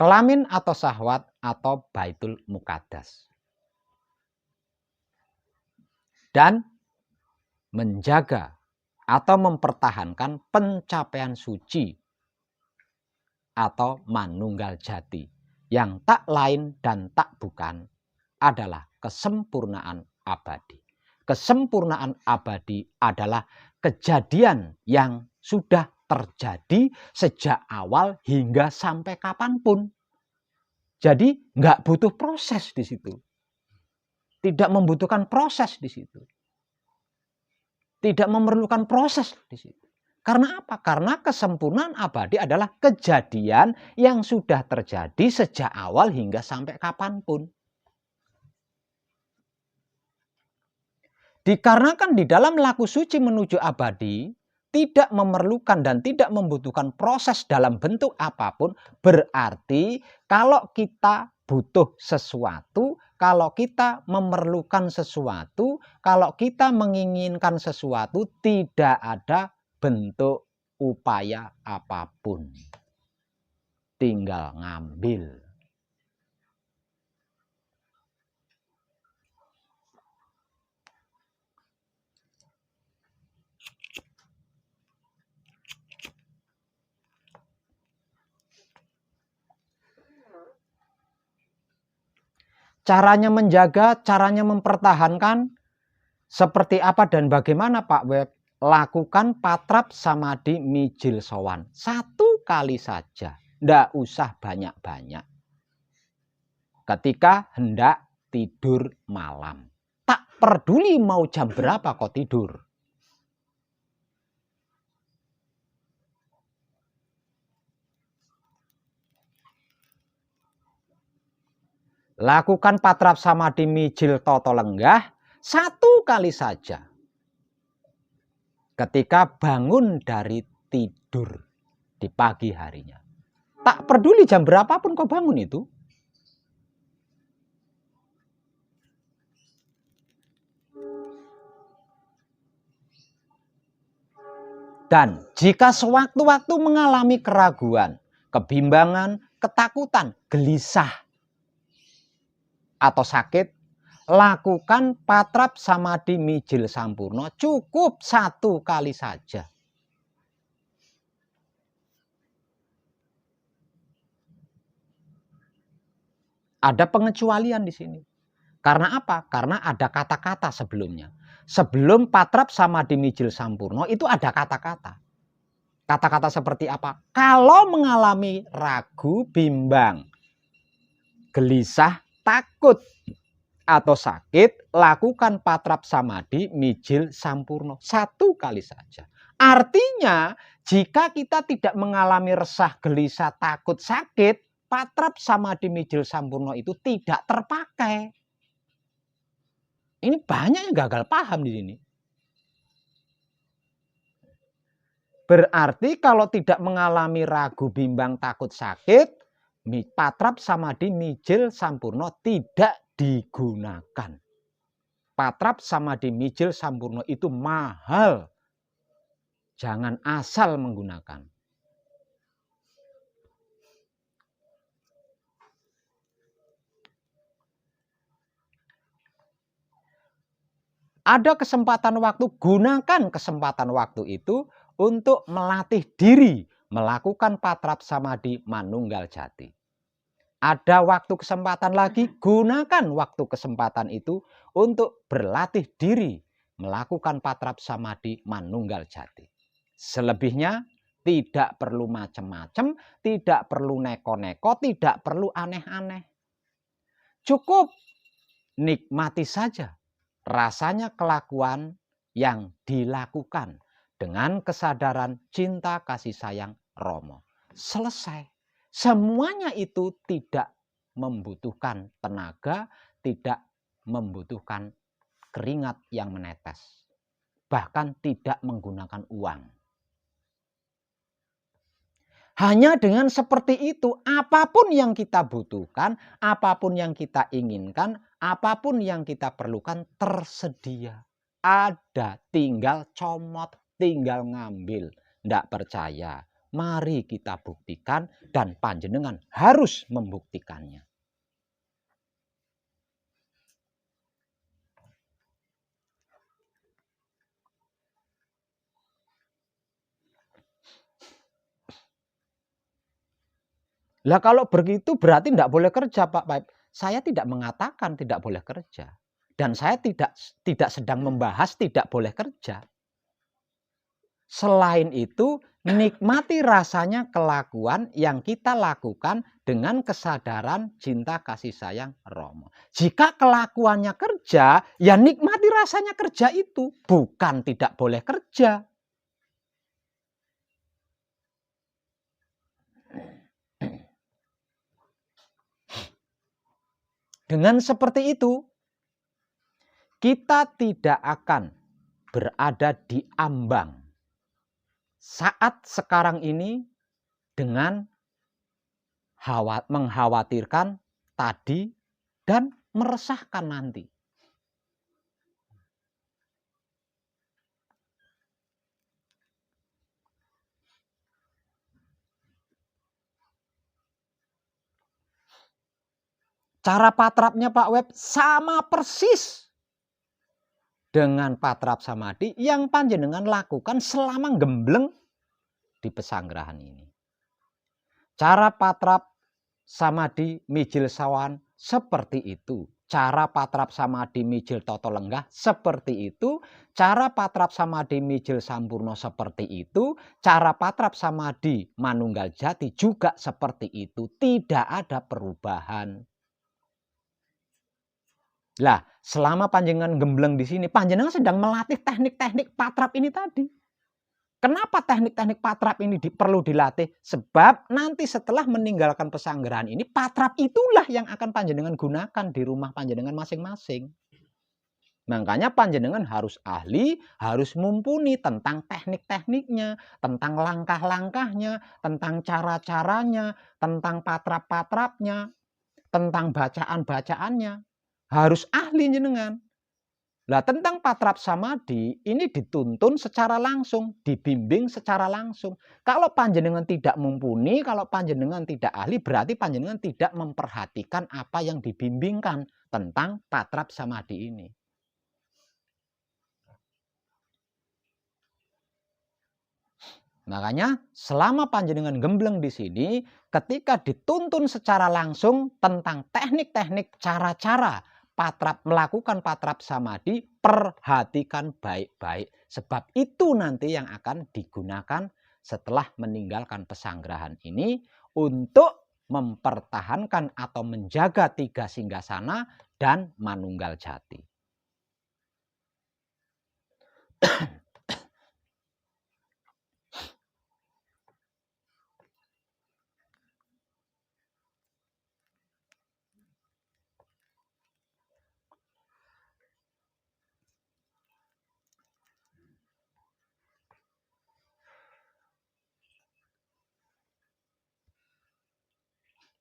Kelamin atau syahwat, atau baitul muqaddas. Dan menjaga atau mempertahankan pencapaian suci atau manunggal jati yang tak lain dan tak bukan adalah kesempurnaan abadi. Kesempurnaan abadi adalah kejadian yang sudah terjadi sejak awal hingga sampai kapanpun. Jadi nggak butuh proses di situ. Tidak membutuhkan proses di situ. Tidak memerlukan proses di situ. Karena apa? Karena kesempurnaan abadi adalah kejadian yang sudah terjadi sejak awal hingga sampai kapanpun. Dikarenakan di dalam laku suci menuju abadi tidak memerlukan dan tidak membutuhkan proses dalam bentuk apapun, berarti kalau kita butuh sesuatu, kalau kita memerlukan sesuatu, kalau kita menginginkan sesuatu, tidak ada bentuk upaya apapun. Tinggal ngambil. Caranya menjaga, caranya mempertahankan, seperti apa dan bagaimana Pak Web? Lakukan patrap samadhi mijil sowan. 1 kali saja, ndak usah banyak-banyak. Ketika hendak tidur malam. Tak peduli mau jam berapa kok tidur. Lakukan patrap samadhi mijil toto lenggah 1 kali saja. Ketika bangun dari tidur di pagi harinya. Tak peduli jam berapapun kau bangun itu. Dan jika sewaktu-waktu mengalami keraguan, kebimbangan, ketakutan, gelisah, atau sakit, lakukan patrap samadhi mijil sampurno cukup 1 kali saja. Ada pengecualian di sini. Karena apa? Karena ada kata-kata sebelumnya. Sebelum patrap samadhi mijil sampurno itu ada kata-kata. Kata-kata seperti apa? Kalau mengalami ragu, bimbang, gelisah, takut, atau sakit, lakukan patrap samadhi mijil sampurno 1 kali saja. Artinya, jika kita tidak mengalami resah, gelisah, takut, sakit, patrap samadhi mijil sampurno itu tidak terpakai. Ini banyak yang gagal paham di sini. Berarti kalau tidak mengalami ragu, bimbang, takut, sakit, patrap samadhi mijil sampurno tidak digunakan. Patrap samadhi mijil sampurno itu mahal. Jangan asal menggunakan. Ada kesempatan waktu, gunakan kesempatan waktu itu untuk melatih diri melakukan patrap samadhi manunggal jati. Ada waktu kesempatan lagi, gunakan waktu kesempatan itu untuk berlatih diri melakukan patrap samadhi manunggal jati. Selebihnya tidak perlu macam-macam, tidak perlu neko-neko, tidak perlu aneh-aneh. Cukup nikmati saja rasanya kelakuan yang dilakukan dengan kesadaran cinta kasih sayang Romo. Selesai. Semuanya itu tidak membutuhkan tenaga, tidak membutuhkan keringat yang menetes. Bahkan tidak menggunakan uang. Hanya dengan seperti itu, apapun yang kita butuhkan, apapun yang kita inginkan, apapun yang kita perlukan tersedia. Ada, tinggal comot, tinggal ngambil. Tidak percaya, mari kita buktikan dan panjenengan harus membuktikannya. Lah kalau begitu berarti tidak boleh kerja Pak Paip. Saya tidak mengatakan tidak boleh kerja. Dan saya tidak sedang membahas tidak boleh kerja. Selain itu, nikmati rasanya kelakuan yang kita lakukan dengan kesadaran cinta kasih sayang Romo. Jika kelakuannya kerja, ya nikmati rasanya kerja itu. Bukan tidak boleh kerja. Dengan seperti itu, kita tidak akan berada di ambang saat sekarang ini dengan mengkhawatirkan tadi dan meresahkan nanti. Cara patrapnya Pak Web sama persis dengan patrap samadhi yang panjenengan lakukan selama gembleng di pesanggrahan ini. Cara patrap samadhi mijil sawan seperti itu. Cara patrap samadhi mijil toto lenggah seperti itu. Cara patrap samadhi mijil sampurno seperti itu. Cara patrap samadhi manunggal jati juga seperti itu. Tidak ada perubahan. Lah, selama panjenengan gembleng di sini, panjenengan sedang melatih teknik-teknik patrap ini tadi. Kenapa teknik-teknik patrap ini perlu dilatih? Sebab nanti setelah meninggalkan pesanggerahan ini, patrap itulah yang akan panjenengan gunakan di rumah panjenengan masing-masing. Makanya panjenengan harus ahli, harus mumpuni tentang teknik-tekniknya, tentang langkah-langkahnya, tentang cara-caranya, tentang patrap-patrapnya, tentang bacaan-bacaannya. Harus ahli jenengan. Lah tentang patrap samadhi ini dituntun secara langsung, dibimbing secara langsung. Kalau panjenengan tidak mumpuni, kalau panjenengan tidak ahli, berarti panjenengan tidak memperhatikan apa yang dibimbingkan tentang patrap samadhi ini. Makanya selama panjenengan gembleng di sini, ketika dituntun secara langsung tentang teknik-teknik, cara-cara melakukan patrap samadhi, perhatikan baik-baik. Sebab itu nanti yang akan digunakan setelah meninggalkan pesanggerahan ini untuk mempertahankan atau menjaga 3 singgasana dan manunggal jati.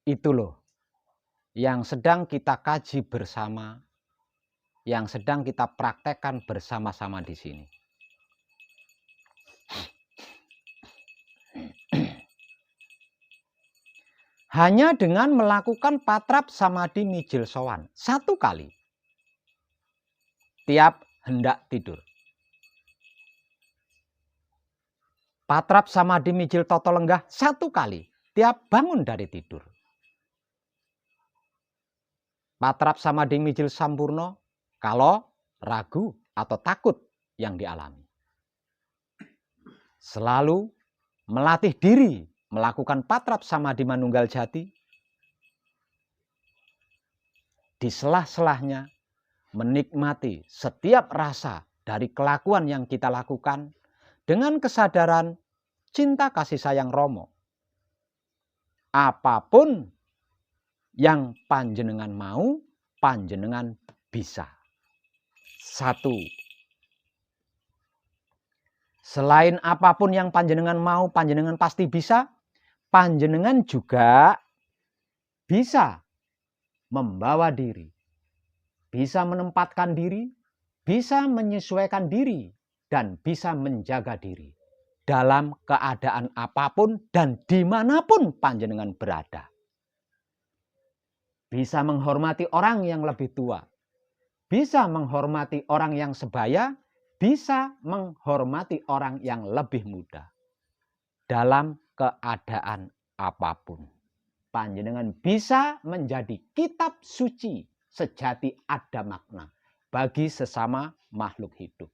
Itu loh yang sedang kita kaji bersama, yang sedang kita praktekkan bersama-sama di sini. Hanya dengan melakukan patrap samadhi mijil sowan 1 kali tiap hendak tidur. Patrap samadhi mijil toto lenggah 1 kali tiap bangun dari tidur. Patrap samadhi mijil sampurno kalau ragu atau takut yang dialami. Selalu melatih diri melakukan patrap samadhi manunggal jati. Di selah-selahnya menikmati setiap rasa dari kelakuan yang kita lakukan dengan kesadaran cinta kasih sayang Romo. Apapun yang panjenengan mau, panjenengan bisa. 1. Selain apapun yang panjenengan mau, panjenengan pasti bisa. Panjenengan juga bisa membawa diri, bisa menempatkan diri, bisa menyesuaikan diri, dan bisa menjaga diri dalam keadaan apapun dan dimanapun panjenengan berada. Bisa menghormati orang yang lebih tua, bisa menghormati orang yang sebaya, bisa menghormati orang yang lebih muda. Dalam keadaan apapun, panjenengan bisa menjadi kitab suci sejati ada makna bagi sesama makhluk hidup.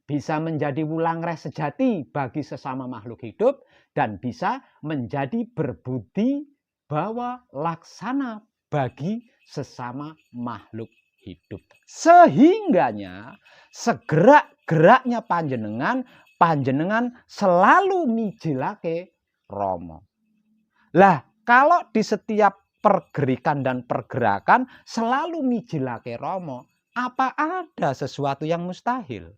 Bisa menjadi wulangreh sejati bagi sesama makhluk hidup dan bisa menjadi berbudi bawa laksana bagi sesama makhluk hidup. Sehingganya segerak-geraknya panjenengan selalu mijilake Romo. Lah kalau di setiap pergerikan dan pergerakan selalu mijilake Romo, apa ada sesuatu yang mustahil?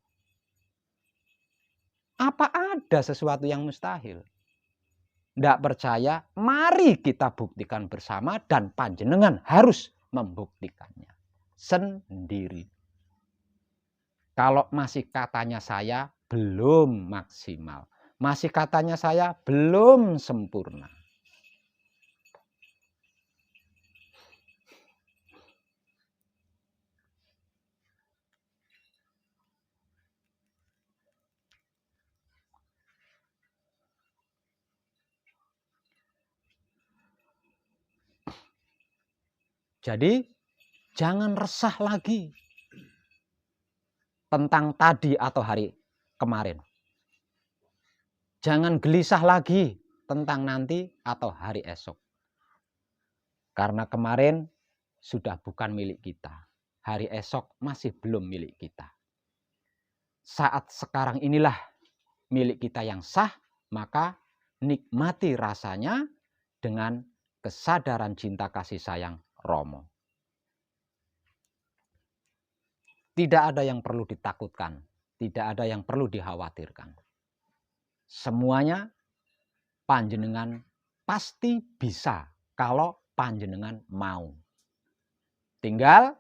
Apa ada sesuatu yang mustahil? Tidak percaya, mari kita buktikan bersama dan panjenengan harus membuktikannya sendiri. Kalau masih katanya saya belum maksimal, masih katanya saya belum sempurna. Jadi jangan resah lagi tentang tadi atau hari kemarin. Jangan gelisah lagi tentang nanti atau hari esok. Karena kemarin sudah bukan milik kita. Hari esok masih belum milik kita. Saat sekarang inilah milik kita yang sah, maka nikmati rasanya dengan kesadaran cinta kasih sayang Romo. Tidak ada yang perlu ditakutkan, tidak ada yang perlu dikhawatirkan. Semuanya panjenengan pasti bisa kalau panjenengan mau. Tinggal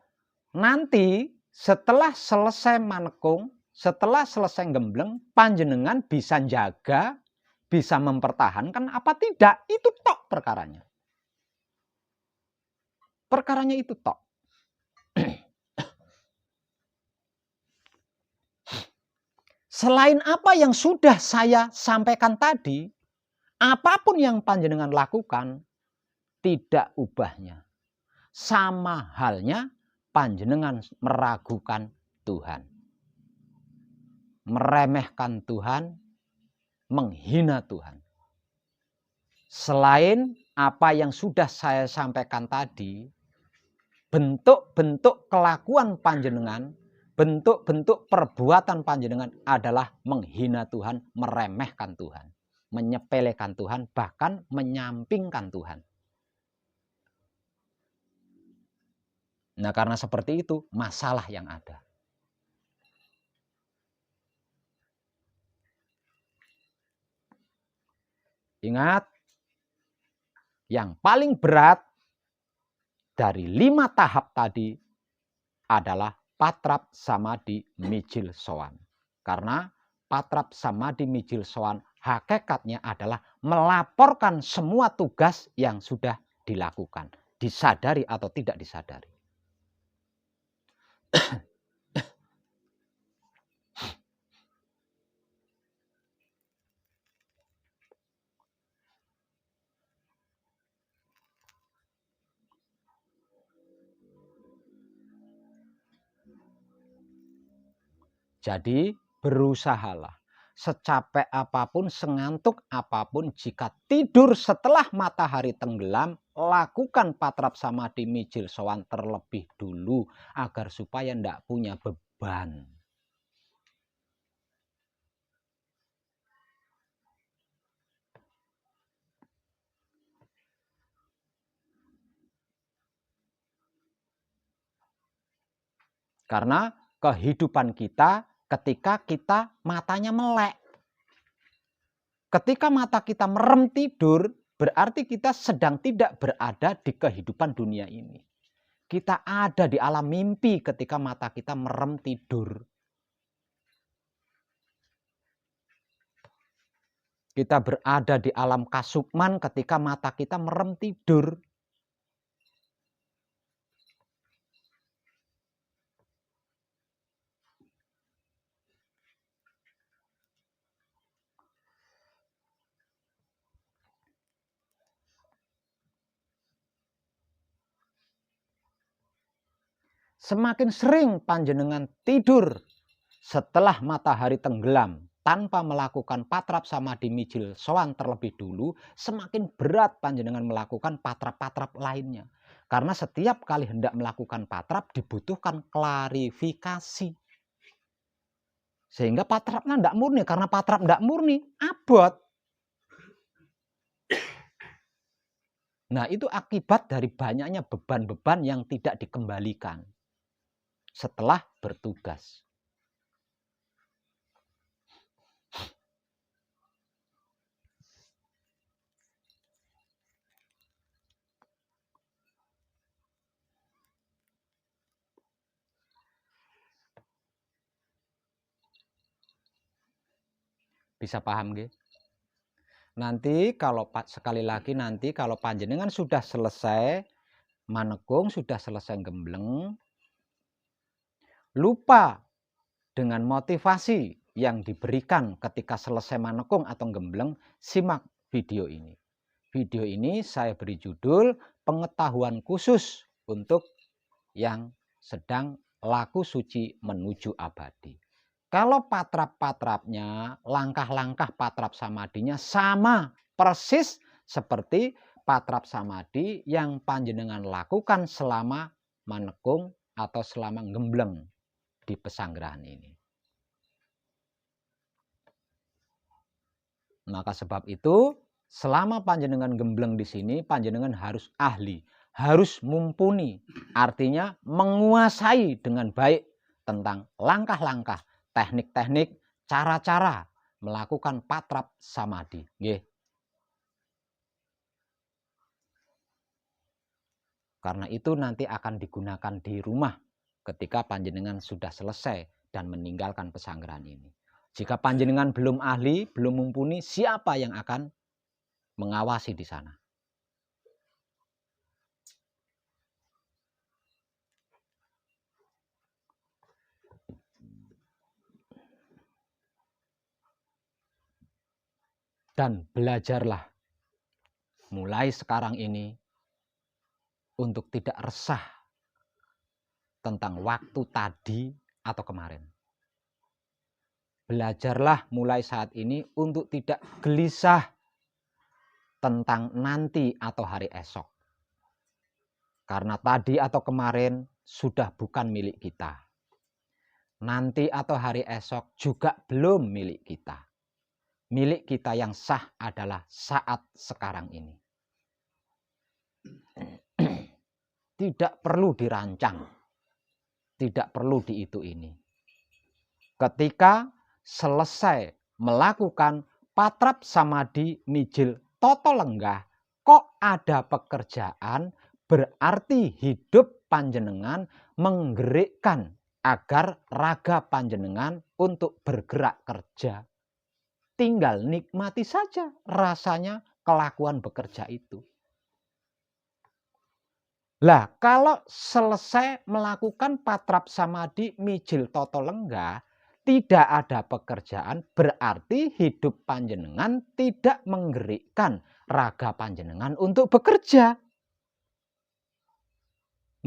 nanti setelah selesai manekung, setelah selesai gembleng, panjenengan bisa jaga, bisa mempertahankan apa tidak, itu tok perkaranya. Perkaranya itu tok. Selain apa yang sudah saya sampaikan tadi, apapun yang panjenengan lakukan, tidak ubahnya. Sama halnya panjenengan meragukan Tuhan. Meremehkan Tuhan, menghina Tuhan. Selain apa yang sudah saya sampaikan tadi, bentuk-bentuk kelakuan panjenengan, bentuk-bentuk perbuatan panjenengan adalah menghina Tuhan, meremehkan Tuhan, menyepelekan Tuhan, bahkan menyampingkan Tuhan. Nah, karena seperti itu, masalah yang ada. Ingat, yang paling berat dari 5 tahap tadi adalah patrap samadhi mijil sowan. Karena patrap samadhi mijil sowan hakikatnya adalah melaporkan semua tugas yang sudah dilakukan, disadari atau tidak disadari. Jadi berusahalah secapek apapun, sengantuk apapun, jika tidur setelah matahari tenggelam, lakukan patrap samadhi mijil sowan terlebih dulu agar supaya tidak punya beban. Karena kehidupan kita ketika kita matanya melek. Ketika mata kita merem tidur, berarti kita sedang tidak berada di kehidupan dunia ini. Kita ada di alam mimpi ketika mata kita merem tidur. Kita berada di alam kasukman ketika mata kita merem tidur. Semakin sering panjenengan tidur setelah matahari tenggelam tanpa melakukan patrap samadhi mijil sowan terlebih dulu, semakin berat panjenengan melakukan patrap-patrap lainnya. Karena setiap kali hendak melakukan patrap dibutuhkan klarifikasi. Sehingga patrapnya tidak murni, karena patrap tidak murni, abot. Nah, itu akibat dari banyaknya beban-beban yang tidak dikembalikan setelah bertugas. Bisa paham nggih? Nanti kalau sekali lagi nanti kalau panjenengan sudah selesai manekung, sudah selesai gembleng, lupa dengan motivasi yang diberikan ketika selesai manekung atau gembleng, simak video ini. Video ini saya beri judul pengetahuan khusus untuk yang sedang laku suci menuju abadi. Kalau patrap-patrapnya, langkah-langkah patrap samadhinya sama persis seperti patrap samadhi yang panjenengan lakukan selama manekung atau selama gembleng di pesanggerahan ini. Maka sebab itu, selama panjenengan gembleng di sini, panjenengan harus ahli, harus mumpuni. Artinya menguasai dengan baik tentang langkah-langkah, teknik-teknik, cara-cara melakukan patrap samadhi. Nggih. Karena itu nanti akan digunakan di rumah ketika panjenengan sudah selesai dan meninggalkan pesanggeran ini. Jika panjenengan belum ahli, belum mumpuni, siapa yang akan mengawasi di sana? Dan belajarlah mulai sekarang ini untuk tidak resah tentang waktu tadi atau kemarin. Belajarlah mulai saat ini untuk tidak gelisah tentang nanti atau hari esok. Karena tadi atau kemarin sudah bukan milik kita. Nanti atau hari esok juga belum milik kita. Milik kita yang sah adalah saat sekarang ini. Tidak perlu dirancang. Tidak perlu di itu ini. Ketika selesai melakukan patrap samadhi mijil toto lenggah, kok ada pekerjaan, berarti hidup panjenengan menggerakkan agar raga panjenengan untuk bergerak kerja. Tinggal nikmati saja rasanya kelakuan bekerja itu. Lah, kalau selesai melakukan patrap samadhi mijil toto lenggah, tidak ada pekerjaan, berarti hidup panjenengan tidak menggerakkan raga panjenengan untuk bekerja.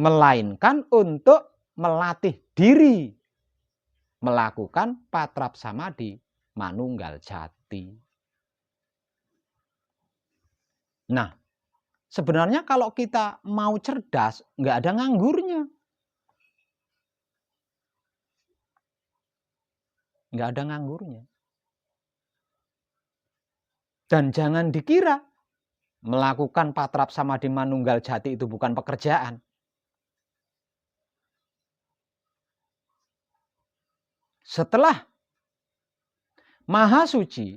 Melainkan untuk melatih diri melakukan patrap samadhi manunggal jati. Nah, sebenarnya kalau kita mau cerdas, nggak ada nganggurnya. Nggak ada nganggurnya. Dan jangan dikira melakukan patrap samadhi manunggal jati itu bukan pekerjaan. Setelah Maha Suci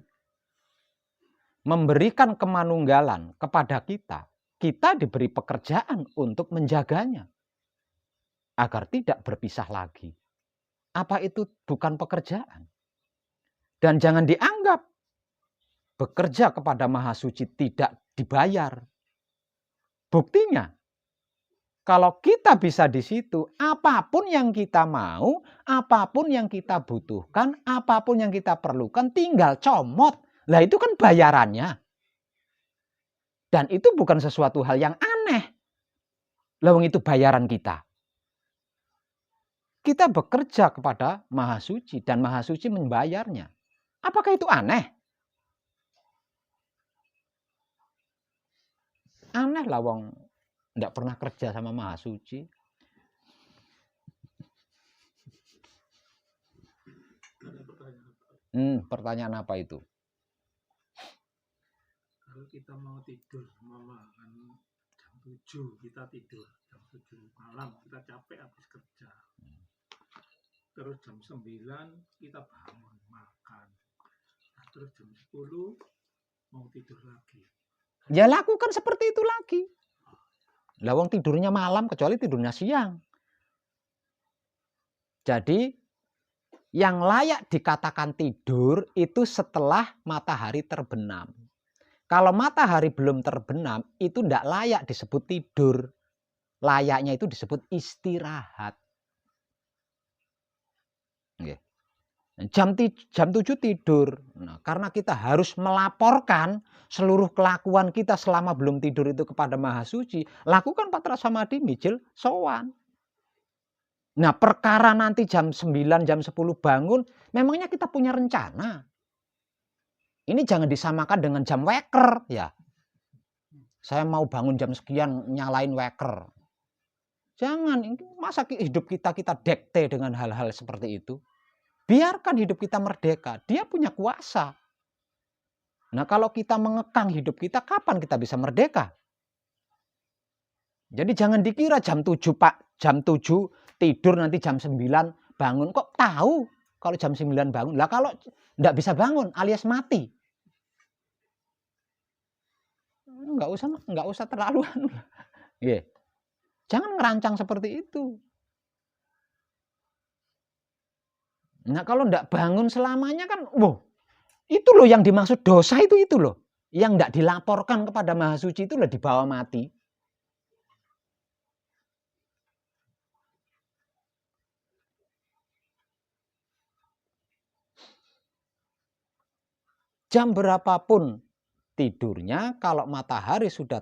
memberikan kemanunggalan kepada kita, kita diberi pekerjaan untuk menjaganya agar tidak berpisah lagi. Apa itu bukan pekerjaan? Dan jangan dianggap bekerja kepada Maha Suci tidak dibayar. Buktinya, kalau kita bisa di situ, apapun yang kita mau, apapun yang kita butuhkan, apapun yang kita perlukan, tinggal comot. Lah itu kan bayarannya. Dan itu bukan sesuatu hal yang aneh. Lawang itu bayaran kita. Kita bekerja kepada Maha Suci dan Maha Suci membayarnya. Apakah itu aneh? Aneh lah wong nggak pernah kerja sama Maha Suci. Pertanyaan apa itu? Kalau kita mau tidur, mama kan jam 7 kita tidur, jam 7 malam kita capek habis kerja. Terus jam 9 kita bangun makan. Nah, terus jam 10 mau tidur lagi. Ya lakukan seperti itu lagi. Lah wong tidurnya malam kecuali tidurnya siang. Jadi yang layak dikatakan tidur itu setelah matahari terbenam. Kalau matahari belum terbenam itu tidak layak disebut tidur. Layaknya itu disebut istirahat. Jam 7 tidur. Nah, karena kita harus melaporkan seluruh kelakuan kita selama belum tidur itu kepada Maha Suci, lakukan patrap samadhi mijil sowan. Nah, perkara nanti jam 9, jam 10 bangun, memangnya kita punya rencana. Ini jangan disamakan dengan jam weker ya. Saya mau bangun jam sekian nyalain weker. Jangan, masa hidup kita dekte dengan hal-hal seperti itu. Biarkan hidup kita merdeka. Dia punya kuasa. Nah, kalau kita mengekang hidup kita, kapan kita bisa merdeka? Jadi jangan dikira jam 7, Pak, jam 7 tidur nanti jam 9 bangun. Kok tahu kalau jam 9 bangun? Lah kalau enggak bisa bangun alias mati. Enggak usah terlalu yeah. Jangan ngerancang seperti itu. Nah, kalau enggak bangun selamanya kan, itu loh yang dimaksud dosa itu loh. Yang enggak dilaporkan kepada Maha Suci itu loh dibawa mati. Jam berapapun tidurnya, kalau matahari sudah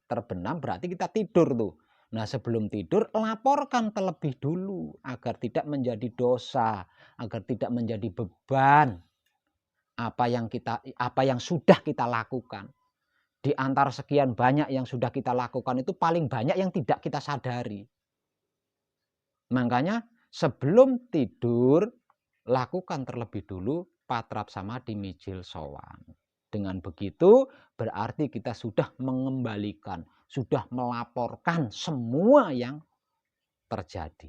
terbenam berarti kita tidur tuh. Nah, sebelum tidur laporkan terlebih dulu agar tidak menjadi dosa, agar tidak menjadi beban apa yang sudah kita lakukan. Di antara sekian banyak yang sudah kita lakukan itu paling banyak yang tidak kita sadari. Makanya sebelum tidur lakukan terlebih dulu patrap samadhi mijil sowan. Dengan begitu berarti kita sudah mengembalikan, sudah melaporkan semua yang terjadi.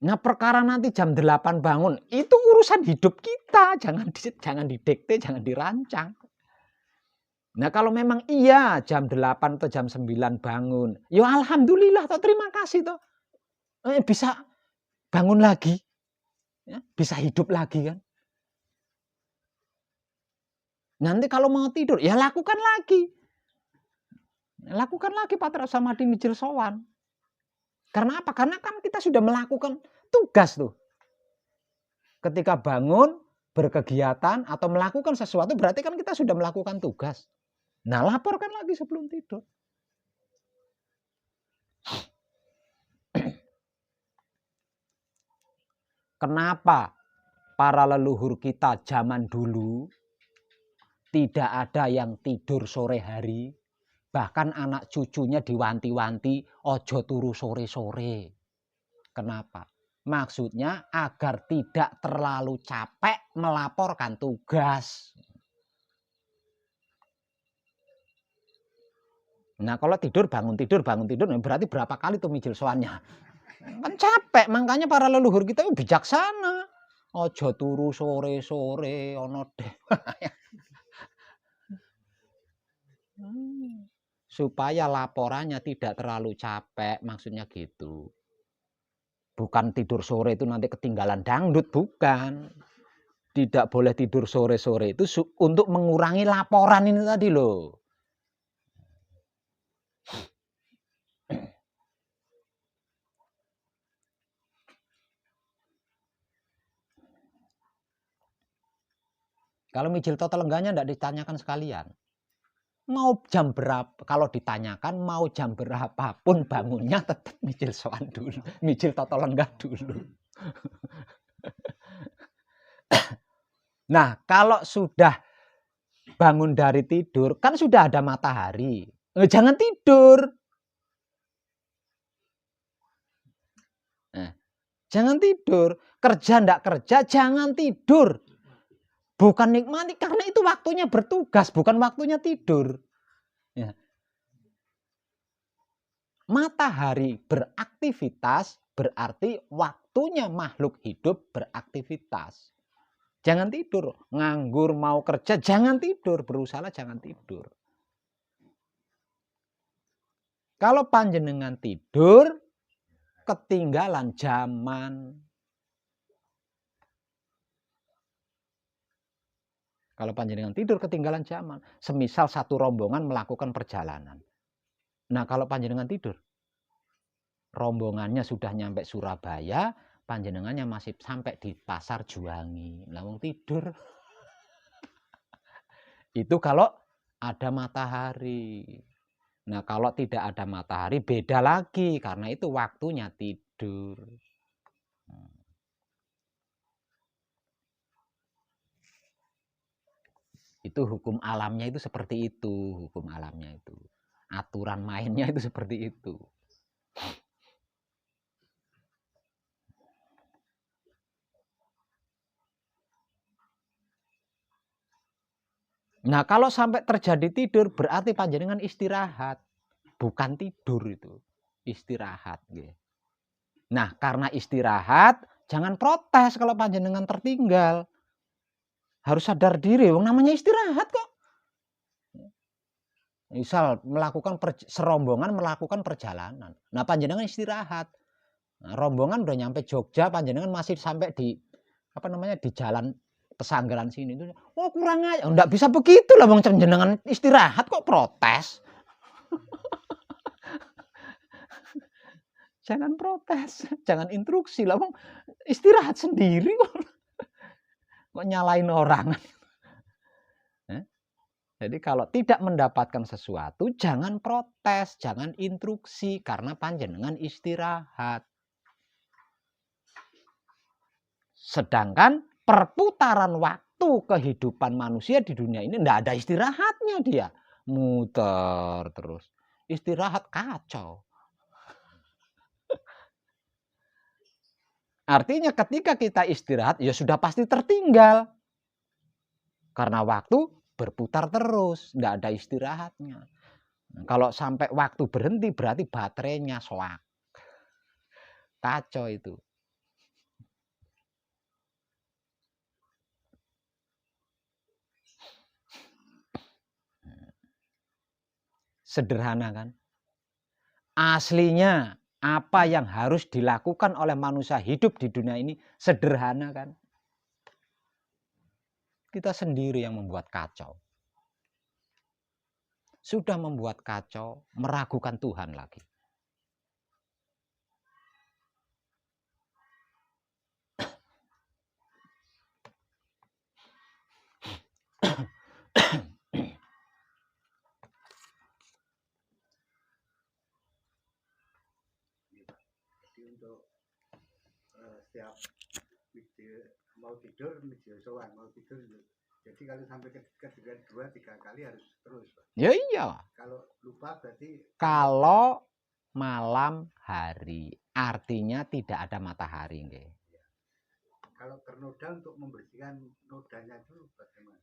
Nah, perkara nanti jam 8 bangun itu urusan hidup kita, jangan didikte, jangan dirancang. Nah, kalau memang iya jam 8 atau jam 9 bangun, ya alhamdulillah toh, terima kasih toh. Bisa bangun lagi. Ya, bisa hidup lagi kan. Nanti kalau mau tidur, ya lakukan lagi. Lakukan lagi patrap samadhi mijil sowan. Karena apa? Karena kan kita sudah melakukan tugas tuh. Ketika bangun, berkegiatan atau melakukan sesuatu berarti kan kita sudah melakukan tugas. Nah, laporkan lagi sebelum tidur. Kenapa para leluhur kita zaman dulu tidak ada yang tidur sore hari? Bahkan anak cucunya diwanti-wanti, ojo turu sore-sore. Kenapa? Maksudnya agar tidak terlalu capek melaporkan tugas. Nah, kalau tidur, bangun tidur, berarti berapa kali tuh mijil sowannya? Kan capek, makanya para leluhur kita bijaksana. Ojo turu sore-sore, ono deh. Supaya laporannya tidak terlalu capek, maksudnya gitu. Bukan tidur sore itu nanti ketinggalan dangdut, bukan. Tidak boleh tidur sore-sore itu untuk mengurangi laporan ini tadi loh. Kalau mijil total lenggahnya tidak ditanyakan sekalian. Mau jam berapa, kalau ditanyakan mau jam berapapun bangunnya tetap mijil sowan dulu, mijil total lenggah dulu. Nah, kalau sudah bangun dari tidur, kan sudah ada matahari. Jangan tidur. Jangan tidur. Kerja ndak kerja, jangan tidur. Bukan nikmati, karena itu waktunya bertugas, bukan waktunya tidur. Ya. Matahari beraktivitas berarti waktunya makhluk hidup beraktivitas. Jangan tidur, nganggur mau kerja, jangan tidur, berusaha jangan tidur. Kalau panjenengan tidur, ketinggalan zaman. Kalau panjenengan tidur, ketinggalan zaman. Semisal satu rombongan melakukan perjalanan. Nah, kalau panjenengan tidur, rombongannya sudah nyampe Surabaya, panjenengannya masih sampai di Pasar Juwangi. Lah wong tidur. Itu kalau ada matahari. Nah, kalau tidak ada matahari beda lagi karena itu waktunya tidur. Itu hukum alamnya itu seperti itu, hukum alamnya itu. Aturan mainnya itu seperti itu. Nah, kalau sampai terjadi tidur berarti panjenengan istirahat, bukan tidur itu. Istirahat nggih. Nah, karena istirahat jangan protes kalau panjenengan tertinggal. Harus sadar diri, wong namanya istirahat kok. Misal serombongan melakukan perjalanan. Nah, panjenengan istirahat. Nah, rombongan udah nyampe Jogja, panjenengan masih sampai di di jalan Pesanggaran sini itu. Oh, kurang aja. Enggak bisa begitu lah wong panjenengan istirahat kok protes. Jangan protes, jangan instruksi lah wong istirahat sendiri kok. Kok nyalain orang. Jadi kalau tidak mendapatkan sesuatu, jangan protes, jangan instruksi, karena panjenengan istirahat. Sedangkan perputaran waktu kehidupan manusia di dunia ini tidak ada istirahatnya dia. Muter terus. Istirahat kacau. Artinya ketika kita istirahat, ya sudah pasti tertinggal. Karena waktu berputar terus, tidak ada istirahatnya. Nah, kalau sampai waktu berhenti berarti baterainya soak. Kacau itu. Sederhana kan? Aslinya apa yang harus dilakukan oleh manusia hidup di dunia ini sederhana kan? Kita sendiri yang membuat kacau. Sudah membuat kacau, meragukan Tuhan lagi. Jadi untuk setiap mau tidur, mau tidur. Jadi kalau sampai ketiga 2-3 kali harus terus, Pak. Ya iya. Kalau lupa berarti kalau malam hari, artinya tidak ada matahari. Nggih. Kalau ternoda untuk membersihkan nodanya itu bagaimana?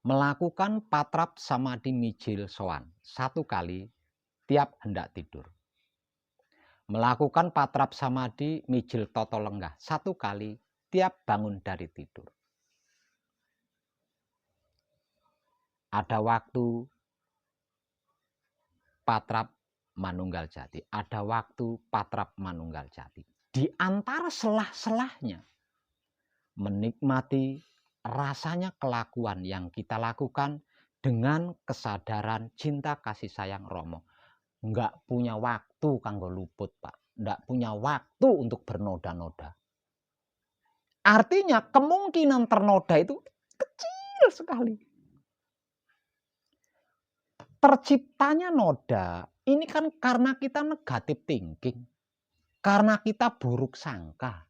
Melakukan patrap samadhi mijil sowan 1 kali tiap hendak tidur. Melakukan patrap samadhi mijil toto lenggah 1 kali tiap bangun dari tidur. Ada waktu patrap manunggal jati, ada waktu patrap manunggal jati. Di antara selah-selahnya menikmati rasanya kelakuan yang kita lakukan dengan kesadaran cinta kasih sayang Romo. Enggak punya waktu kanggo luput, Pak. Enggak punya waktu untuk bernoda-noda. Artinya kemungkinan ternoda itu kecil sekali. Terciptanya noda ini kan karena kita negatif thinking. Karena kita buruk sangka.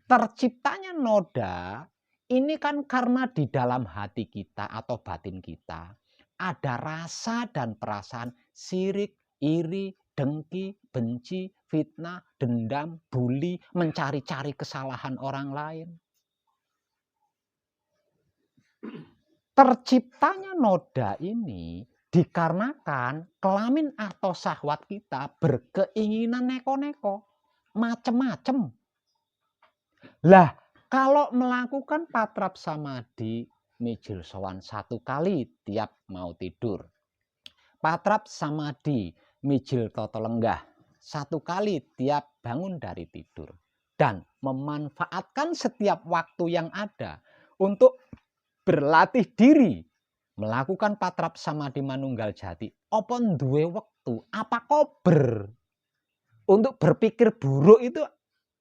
Terciptanya noda ini kan karena di dalam hati kita atau batin kita ada rasa dan perasaan sirik, iri, dengki, benci, fitnah, dendam, bully, mencari-cari kesalahan orang lain. Terciptanya noda ini dikarenakan kelamin atau syahwat kita berkeinginan neko-neko, macem-macem. Lah, kalau melakukan patrap samadhi mijil sowan 1 kali tiap mau tidur. Patrap samadhi mijil toto lenggah 1 kali tiap bangun dari tidur. Dan memanfaatkan setiap waktu yang ada untuk berlatih diri melakukan patrap samadhi manunggal jati. Apa duwe wektu, apa kober untuk berpikir buruk itu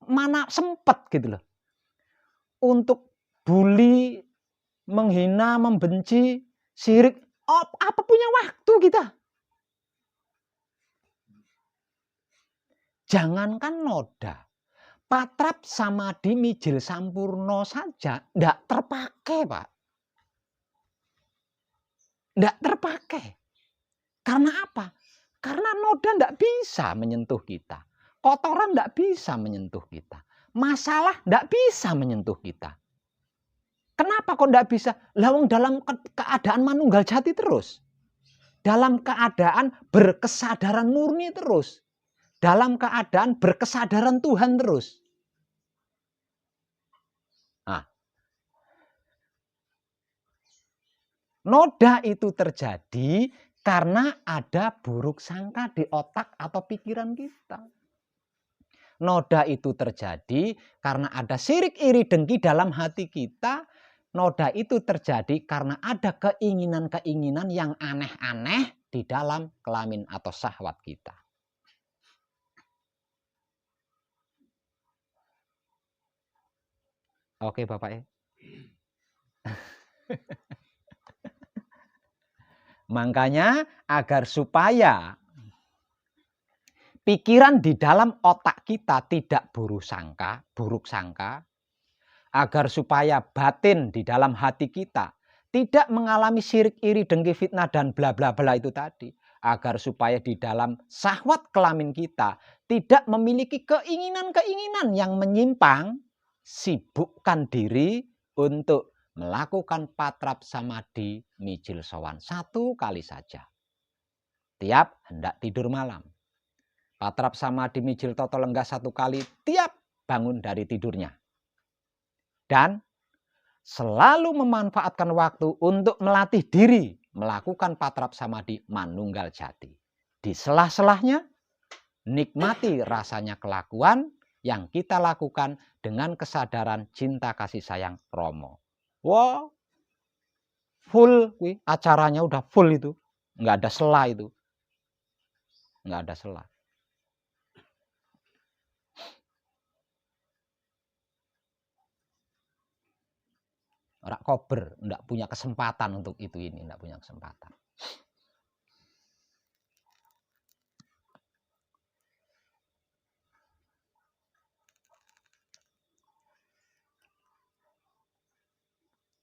mana sempet gitu loh. Untuk bully, menghina, membenci, syirik, apa punya waktu kita? Jangankan noda, patrap samadhi mijil sampurno saja tidak terpakai, Pak. Tidak terpakai. Karena apa? Karena noda tidak bisa menyentuh kita. Kotoran tidak bisa menyentuh kita. Masalah tidak bisa menyentuh kita. Kenapa kok tidak bisa? Lawang dalam keadaan manunggal jati terus. Dalam keadaan berkesadaran murni terus. Dalam keadaan berkesadaran Tuhan terus. Nah, noda itu terjadi karena ada buruk sangka di otak atau pikiran kita. Noda itu terjadi karena ada sirik iri dengki dalam hati kita. Noda itu terjadi karena ada keinginan-keinginan yang aneh-aneh di dalam kelamin atau syahwat kita. Oke Bapak. Makanya agar supaya pikiran di dalam otak kita tidak buruk sangka, agar supaya batin di dalam hati kita tidak mengalami syirik, iri, dengki, fitnah, dan bla bla bla itu tadi. Agar supaya di dalam syahwat kelamin kita tidak memiliki keinginan-keinginan yang menyimpang, sibukkan diri untuk melakukan patrap samadhi mijil sowan 1 kali saja. Tiap hendak tidur malam. Patrap samadhi mijil toto lenggah 1 kali tiap bangun dari tidurnya. Dan selalu memanfaatkan waktu untuk melatih diri melakukan patrap samadhi manunggal jati. Di selah-selahnya nikmati rasanya kelakuan yang kita lakukan dengan kesadaran cinta kasih sayang Romo. Wow, full acaranya udah full itu. Nggak ada sela itu. Nggak ada sela. Orang kober, enggak punya kesempatan untuk itu ini, enggak punya kesempatan.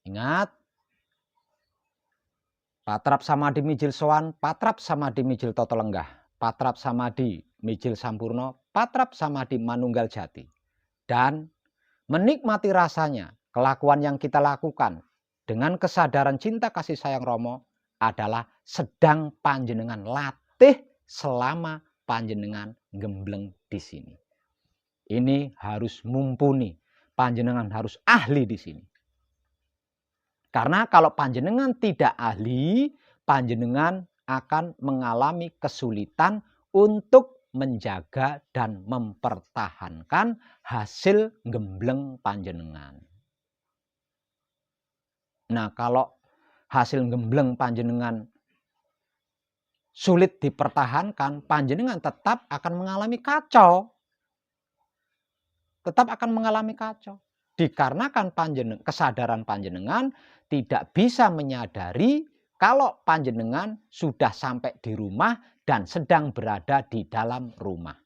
Ingat, patrap samadhi mijil sowan, patrap samadhi mijil toto lenggah, patrap samadhi mijil sampurno, patrap samadhi manunggal jati. Dan menikmati rasanya, kelakuan yang kita lakukan dengan kesadaran cinta kasih sayang Romo adalah sedang panjenengan latih selama panjenengan gembleng di sini. Ini harus mumpuni, panjenengan harus ahli di sini. Karena kalau panjenengan tidak ahli, panjenengan akan mengalami kesulitan untuk menjaga dan mempertahankan hasil gembleng panjenengan. Nah, kalau hasil gembleng panjenengan sulit dipertahankan, panjenengan tetap akan mengalami kacau. Tetap akan mengalami kacau. Dikarenakan kesadaran panjenengan tidak bisa menyadari kalau panjenengan sudah sampai di rumah dan sedang berada di dalam rumah.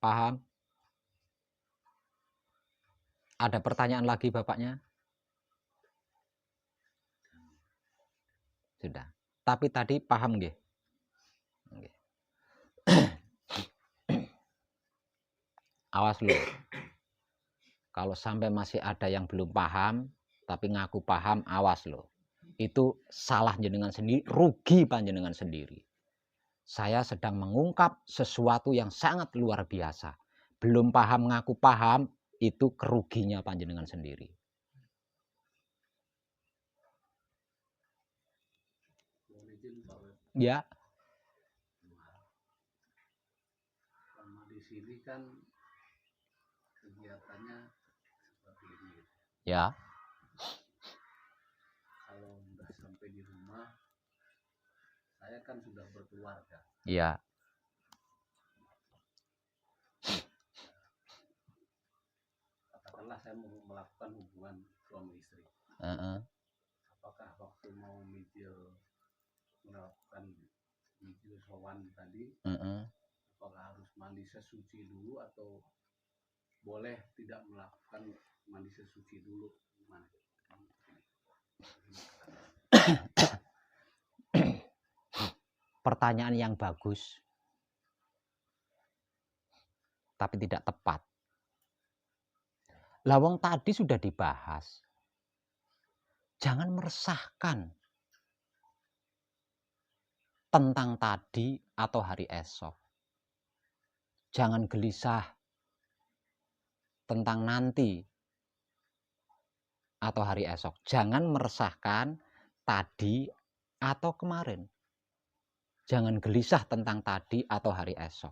Paham? Ada pertanyaan lagi Bapaknya? Sudah. Tapi tadi paham nggih? Awas lu. Kalau sampai masih ada yang belum paham, tapi ngaku paham, awas lo. Itu salah jenengan sendiri, rugi panjenengan sendiri. Saya sedang mengungkap sesuatu yang sangat luar biasa. Belum paham ngaku paham, itu keruginya panjenengan sendiri. Ya. Sama di sini kan kegiatannya seperti ini. Ya. Kalau udah sampai di rumah, saya kan sudah berkeluarga. Ya. Katakanlah saya mau melakukan hubungan suami istri. Apakah waktu mau melakukan mijil sowan tadi, apakah harus mandi sesuci dulu atau boleh tidak melakukan mandi sesuci dulu? Gimana? Pertanyaan yang bagus, tapi tidak tepat. Lawang tadi sudah dibahas. Jangan meresahkan tentang tadi atau hari esok. Jangan gelisah tentang nanti atau hari esok. Jangan meresahkan tadi atau kemarin. Jangan gelisah tentang tadi atau hari esok.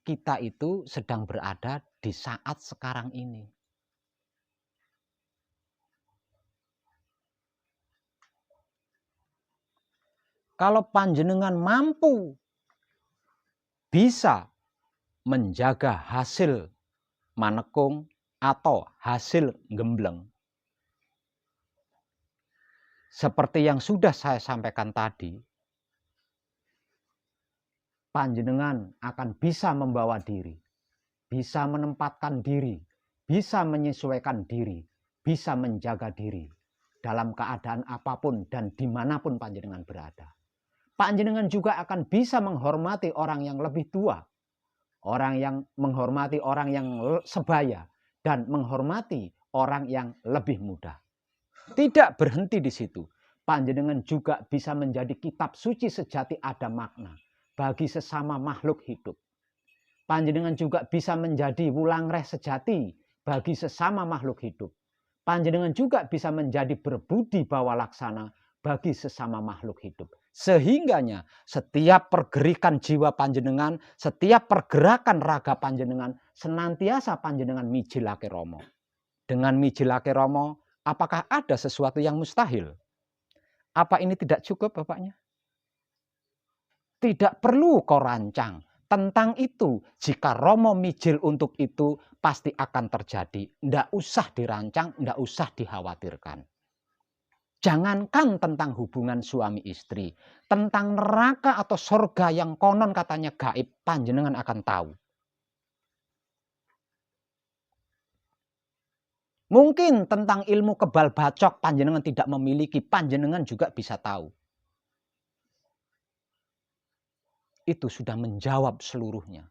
Kita itu sedang berada di saat sekarang ini. Kalau panjenengan mampu bisa menjaga hasil manekung atau hasil gembleng, seperti yang sudah saya sampaikan tadi, panjenengan akan bisa membawa diri, bisa menempatkan diri, bisa menyesuaikan diri, bisa menjaga diri dalam keadaan apapun dan dimanapun panjenengan berada. Panjenengan juga akan bisa menghormati orang yang lebih tua, orang yang menghormati orang yang sebaya, dan menghormati orang yang lebih muda. Tidak berhenti di situ. Panjenengan juga bisa menjadi kitab suci sejati ada makna bagi sesama makhluk hidup. Panjenengan juga bisa menjadi wulangreh sejati bagi sesama makhluk hidup. Panjenengan juga bisa menjadi berbudi bawa laksana bagi sesama makhluk hidup. Sehingganya setiap pergerikan jiwa panjenengan, setiap pergerakan raga panjenengan, senantiasa panjenengan mijilake Rama. Dengan mijilake Rama, apakah ada sesuatu yang mustahil? Apa ini tidak cukup Bapaknya? Tidak perlu kau rancang tentang itu. Jika Rama mijil untuk itu, pasti akan terjadi. Tidak usah dirancang, tidak usah dikhawatirkan. Jangankan tentang hubungan suami istri, tentang neraka atau surga yang konon katanya gaib, panjenengan akan tahu. Mungkin tentang ilmu kebal bacok panjenengan tidak memiliki, panjenengan juga bisa tahu. Itu sudah menjawab seluruhnya.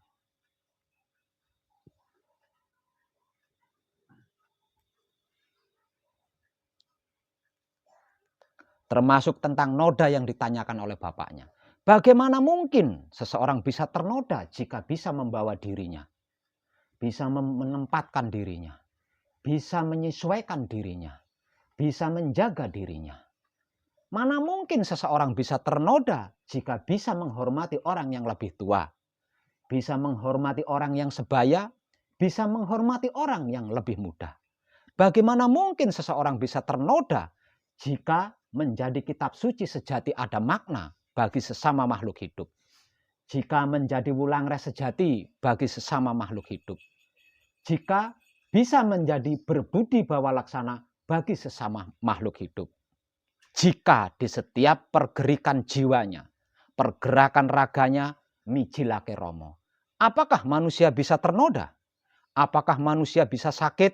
Termasuk tentang noda yang ditanyakan oleh bapaknya. Bagaimana mungkin seseorang bisa ternoda jika bisa membawa dirinya, bisa menempatkan dirinya, bisa menyesuaikan dirinya, bisa menjaga dirinya. Mana mungkin seseorang bisa ternoda jika bisa menghormati orang yang lebih tua, bisa menghormati orang yang sebaya, bisa menghormati orang yang lebih muda. Bagaimana mungkin seseorang bisa ternoda jika menjadi kitab suci sejati ada makna bagi sesama makhluk hidup. Jika menjadi wulangreh sejati bagi sesama makhluk hidup. Jika bisa menjadi berbudi bawa laksana bagi sesama makhluk hidup. Jika di setiap pergerikan jiwanya, pergerakan raganya, mijilake Rama. Apakah manusia bisa ternoda? Apakah manusia bisa sakit?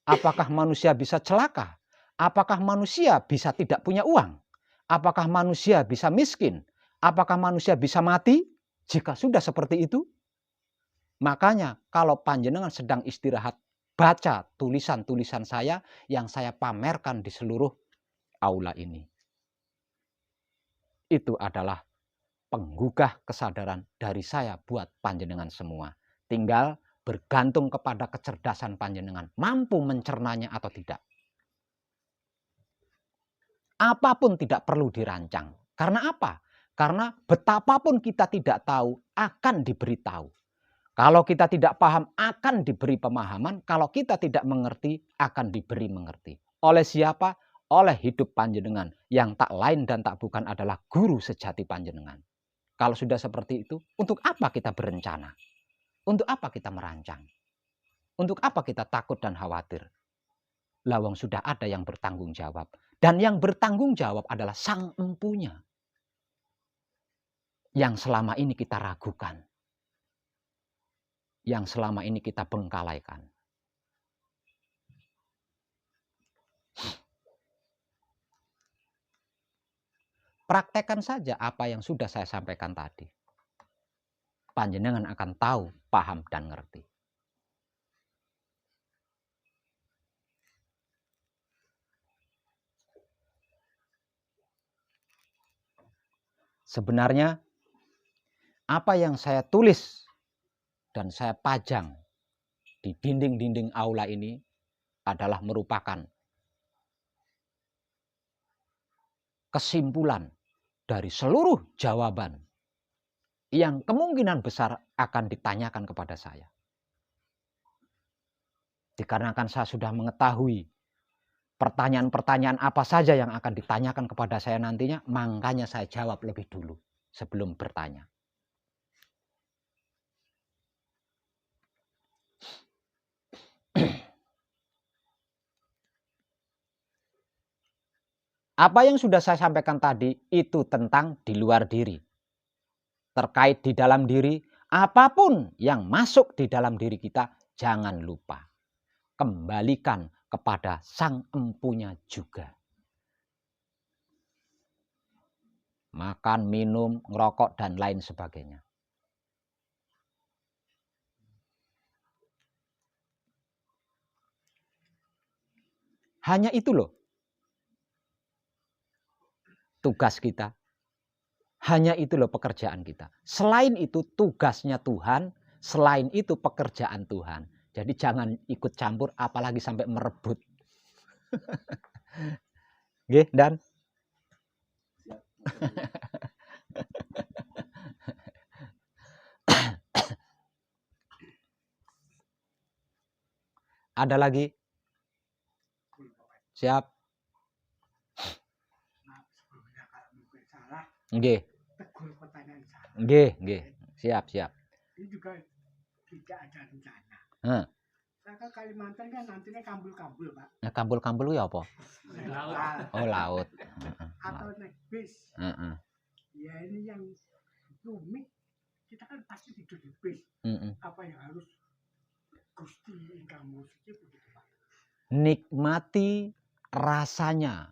Apakah manusia bisa celaka? Apakah manusia bisa tidak punya uang? Apakah manusia bisa miskin? Apakah manusia bisa mati? Jika sudah seperti itu, makanya kalau panjenengan sedang istirahat, baca tulisan-tulisan saya yang saya pamerkan di seluruh aula ini. Itu adalah penggugah kesadaran dari saya buat panjenengan semua. Tinggal bergantung kepada kecerdasan panjenengan, mampu mencernanya atau tidak. Apapun tidak perlu dirancang. Karena apa? Karena betapapun kita tidak tahu, akan diberitahu. Kalau kita tidak paham, akan diberi pemahaman. Kalau kita tidak mengerti, akan diberi mengerti. Oleh siapa? Oleh hidup panjenengan. Yang tak lain dan tak bukan adalah guru sejati panjenengan. Kalau sudah seperti itu, untuk apa kita berencana? Untuk apa kita merancang? Untuk apa kita takut dan khawatir? Lawang sudah ada yang bertanggung jawab. Dan yang bertanggung jawab adalah Sang Empunya. Yang selama ini kita ragukan. Yang selama ini kita bengkalaikan. Praktekkan saja apa yang sudah saya sampaikan tadi. Panjenengan akan tahu, paham, dan ngerti. Sebenarnya apa yang saya tulis dan saya pajang di dinding-dinding aula ini adalah merupakan kesimpulan dari seluruh jawaban yang kemungkinan besar akan ditanyakan kepada saya. Dikarenakan saya sudah mengetahui pertanyaan-pertanyaan apa saja yang akan ditanyakan kepada saya nantinya, makanya saya jawab lebih dulu sebelum bertanya. Apa yang sudah saya sampaikan tadi itu tentang di luar diri. Terkait di dalam diri, apapun yang masuk di dalam diri kita, jangan lupa kembalikan kepada Sang Empunya juga. Makan, minum, ngerokok, dan lain sebagainya. Hanya itu loh tugas kita. Hanya itu loh pekerjaan kita. Selain itu tugasnya Tuhan, selain itu pekerjaan Tuhan. Jadi jangan ikut campur apalagi sampai merebut. Nggih, Dan. Ada lagi? Siap. Sebelumnya kalau mungkin salah, Nggih. tegur pertanyaan salah. Nggih, nggih. Siap. Ini juga tidak ada rencana. Heeh. Saya ke Kalimantan kan nantinya kambul-kambul, Pak. Nah, kambul-kambul ya apa? Laut. Oh, laut. Atau naik bis. Heeh. Ya ini yang rumit. Kita kan pasti tidur di bis. Apa yang harus Gusti ingkang musik begitu, Pak? Nikmati rasanya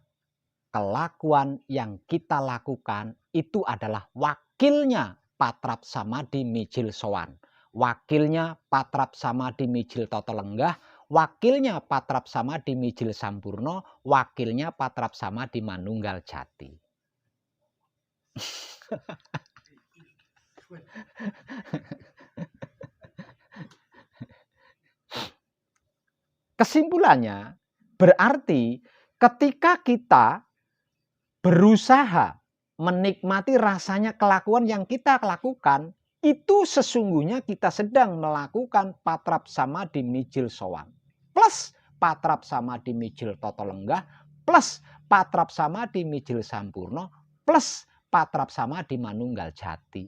kelakuan yang kita lakukan itu adalah wakilnya Patrap Samadhi Mijil Sowan, wakilnya Patrap Samadhi Mijil Toto Lenggah, wakilnya Patrap Samadhi Mijil Sampurno, wakilnya Patrap Samadhi Manunggal Jati. Kesimpulannya berarti ketika kita berusaha menikmati rasanya kelakuan yang kita lakukan, itu sesungguhnya kita sedang melakukan Patrap Samadhi Mijil Sowan plus Patrap Samadhi Mijil Toto Lenggah plus Patrap Samadhi Mijil Sampurno plus Patrap Samadhi Manunggal Jati.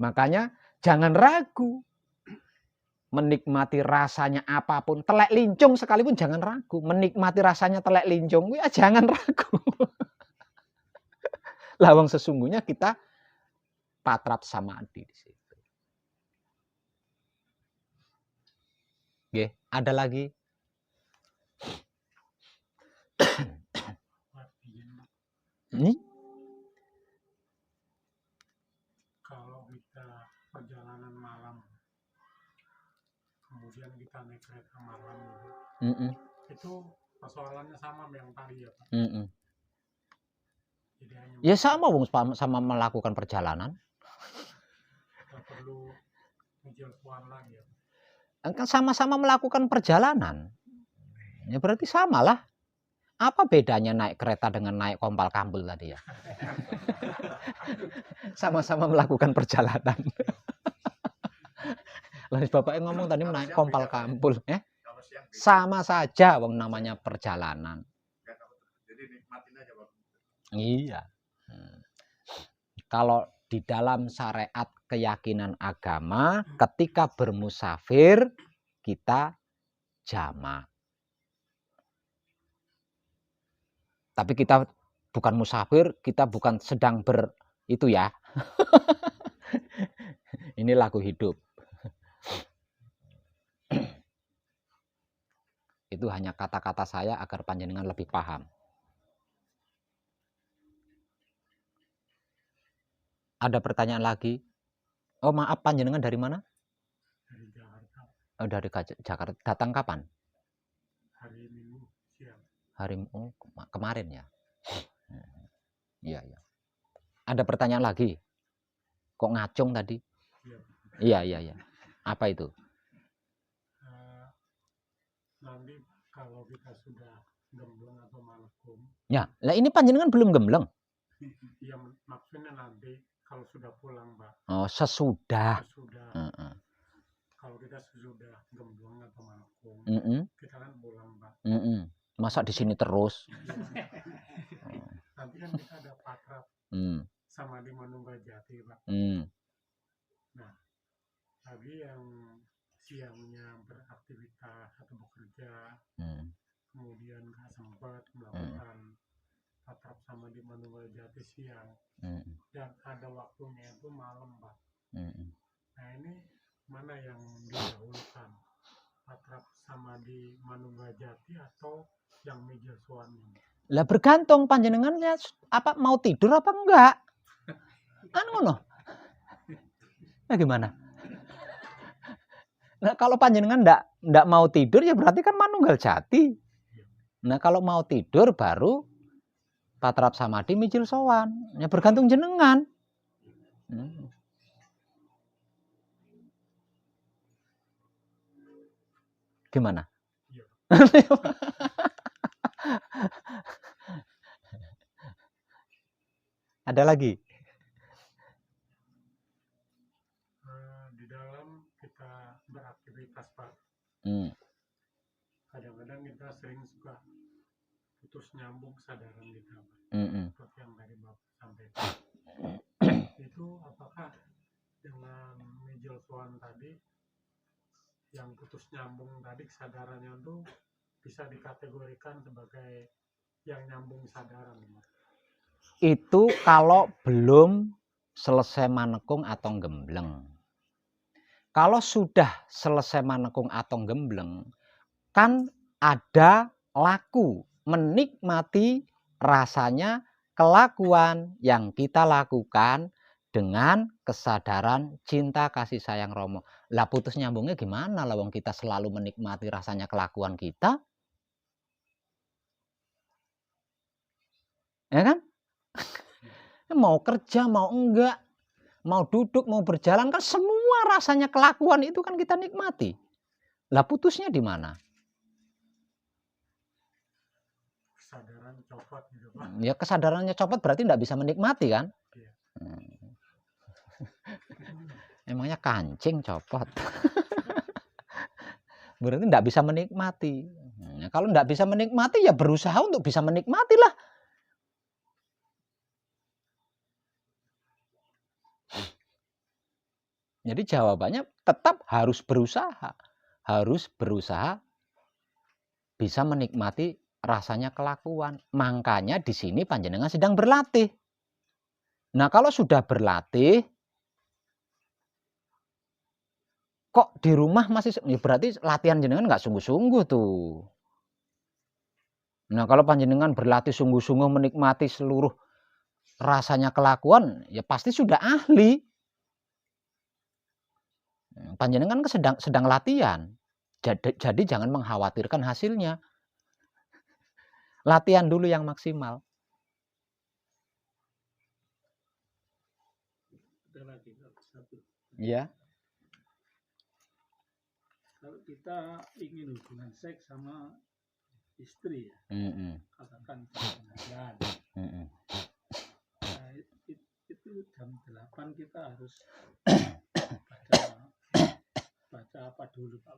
Makanya jangan ragu menikmati rasanya apapun, telek lincung sekalipun jangan ragu. Menikmati rasanya telek lincung, ya jangan ragu. Lawang sesungguhnya kita Patrap Samadhi di situ. Oke, ada lagi? Ini? Kalau kita perjalanan malam, kemudian kita naik kereta malam, itu persoalannya sama yang tadi ya Pak. Jadi hanya Ya sama, sama melakukan perjalanan. nggak perlu mijil sowan lagi ya. Kan sama-sama melakukan perjalanan. Ya berarti samalah. Apa bedanya naik kereta dengan naik kompal kambul tadi ya? Sama-sama melakukan perjalanan. Lalu bapaknya ngomong tadi naik kompal kambul. Sama saja wong namanya perjalanan. Jadi nikmatin aja, Pak. Iya. Kalau di dalam syariat keyakinan agama, ketika bermusafir kita jamak. Tapi kita bukan musafir, kita bukan sedang itu ya. Ini lagu hidup. Itu hanya kata-kata saya agar panjenengan lebih paham. Ada pertanyaan lagi? Oh maaf, panjenengan dari mana? Dari Jakarta. Oh, dari Jakarta. Datang kapan? Hari Minggu siang. Kemarin ya. Iya, iya. Ada pertanyaan lagi? Kok ngacung tadi? Iya. Iya. Apa itu? Nanti kalau kita sudah gembleng atau malkum, Ya, lah ini panjenengan belum gembleng. ya maksudnya nanti kalau sudah pulang, Pak. Oh, sesudah. Sesudah. Kalau kita sudah gembleng atau malkum, kita kan pulang, Pak. Masa di sini terus? Nanti kan kita ada patrap sama di Manunggajati, Pak. Nah, lagi yang siangnya beraktivitas atau bekerja, kemudian nggak sempat melakukan patrap sama di Manunggajati siang, dan ada waktunya itu malam, Pak. Nah, ini mana yang didahulukan, patrap sama di Manunggajati atau yang meja suami? Lah bergantung panjenengannya apa mau tidur apa enggak. Kan ngono. Nah gimana? Nah kalau panjenengan enggak mau tidur ya berarti kan Manunggajati. Nah kalau mau tidur baru patrap samadhi mijil sowan. Ya bergantung jenengan. Gimana? Ada lagi? Di dalam kita beraktivitas, Pak. Kadang-kadang kita sering suka putus nyambung kesadaran kita, Pak. Seperti yang tadi Bapak sampaikan. Itu apakah dengan mijil sowan tadi, yang putus nyambung tadi kesadarannya itu bisa dikategorikan sebagai yang nyambung kesadaran, Pak? Itu kalau belum selesai manekung atau gembleng. Kalau sudah selesai manekung atau gembleng, kan ada laku menikmati rasanya kelakuan yang kita lakukan dengan kesadaran cinta kasih sayang Romo. Lah putus nyambungnya gimana lah wong kita selalu menikmati rasanya kelakuan kita? Ya kan? Mau kerja, mau enggak, mau duduk, mau berjalan, kan semua rasanya kelakuan itu kan kita nikmati. Lah putusnya di mana? Kesadaran copot gitu, Pak. Ya kesadarannya copot berarti enggak bisa menikmati kan? Iya. Emangnya kancing copot. Berarti enggak bisa menikmati. Nah, kalau enggak bisa menikmati ya berusaha untuk bisa menikmati lah. Jadi jawabannya tetap harus berusaha. Harus berusaha bisa menikmati rasanya kelakuan. Makanya di sini panjenengan sedang berlatih. Nah, kalau sudah berlatih kok di rumah masih, ya berarti latihan jenengan nggak sungguh-sungguh tuh. Nah, kalau panjenengan berlatih sungguh-sungguh menikmati seluruh rasanya kelakuan, ya pasti sudah ahli. Panjenengan sedang latihan. Jadi jangan mengkhawatirkan hasilnya. Latihan dulu yang maksimal. Ada lagi satu. Ya. Kalau kita ingin hubungan seks sama istri, ya, katakan jam 9. Nah, itu jam 8 kita harus baca apa dulu, Pak?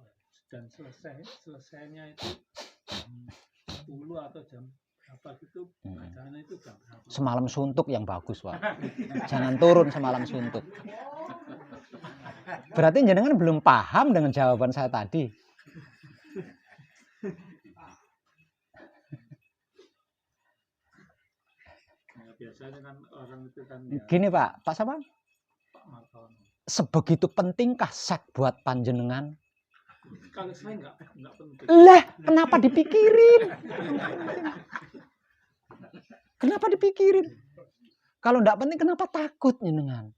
Dan selesainya itu jam 10 atau jam berapa gitu, bacaannya itu jam berapa? Semalam suntuk yang bagus, Pak. Jangan turun semalam suntuk. Berarti jenengan belum paham dengan jawaban saya tadi. Nah, biasanya kan orang itu kan Gini, Pak. Pak siapa? Pak Martono. Sebegitu pentingkah seks buat panjenengan? Kalau saya nggak penting. Lah, kenapa dipikirin? Kenapa dipikirin? Kalau enggak penting, kenapa takut jenengan?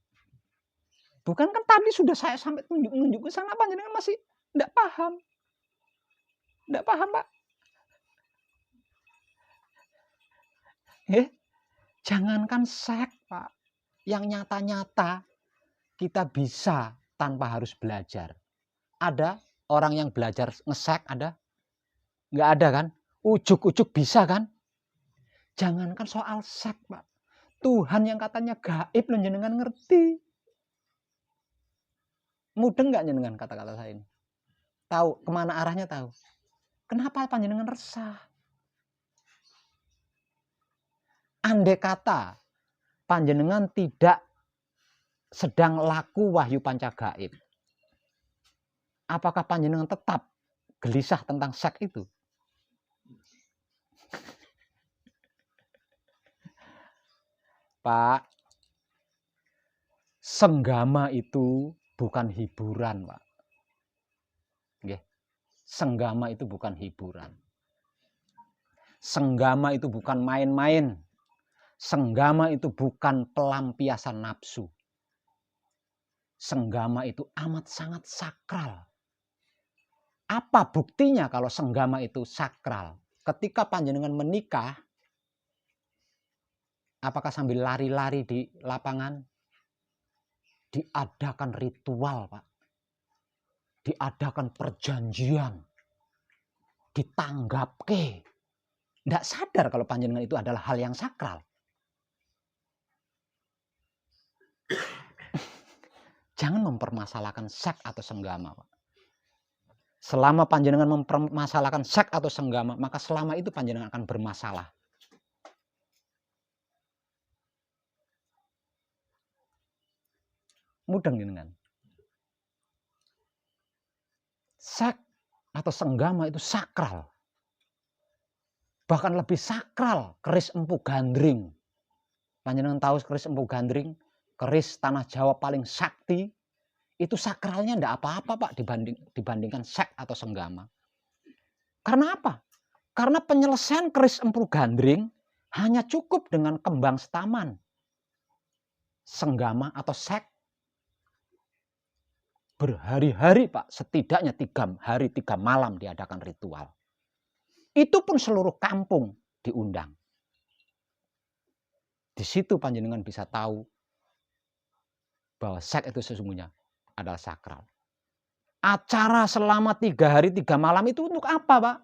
Bukan kan tadi sudah saya sampai tunjuk-nunjuk ke sana, panjenengan masih enggak paham. Enggak paham, Pak. Jangankan seks, Pak. Yang nyata-nyata kita bisa tanpa harus belajar. Ada orang yang belajar ngesek, ada? Enggak ada kan? Ujuk-ujuk bisa kan? Jangankan soal seks, Pak. Tuhan yang katanya gaib loh, jenengan ngerti. Mudeng nggak jenengan kata-kata saya ini? Tahu kemana arahnya, tahu? Kenapa panjenengan resah? Andai kata panjenengan tidak sedang laku wahyu panca gaib, apakah panjenengan tetap gelisah tentang seks itu? Pak, senggama itu bukan hiburan, Pak. Senggama itu bukan hiburan. Senggama itu bukan main-main. Senggama itu bukan pelampiasan nafsu. Senggama itu amat sangat sakral. Apa buktinya kalau senggama itu sakral? Ketika panjenengan menikah, apakah sambil lari-lari di lapangan? Diadakan ritual, Pak. Diadakan perjanjian. Ditanggapke. Tidak sadar kalau panjenengan itu adalah hal yang sakral. Jangan mempermasalahkan seks atau senggama, Pak. Selama panjenengan mempermasalahkan seks atau senggama, maka selama itu panjenengan akan bermasalah. Mudeng jenengan. Seks atau senggama itu sakral. Bahkan lebih sakral keris empu gandring. Panjenengan tahu keris empu gandring? Keris tanah Jawa paling sakti. Itu sakralnya enggak apa-apa, Pak, dibandingkan seks atau senggama. Karena apa? Karena penyelesaian keris empu gandring hanya cukup dengan kembang setaman. Senggama atau seks berhari-hari, Pak, setidaknya 3 hari 3 malam diadakan ritual. Itu pun seluruh kampung diundang. Di situ panjenengan bisa tahu bahwa seks itu sesungguhnya adalah sakral. Acara selama 3 hari 3 malam itu untuk apa, Pak?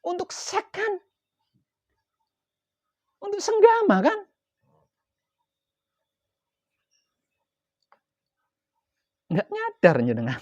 Untuk seks kan? Untuk senggama kan? Nggak nyadar jenengan.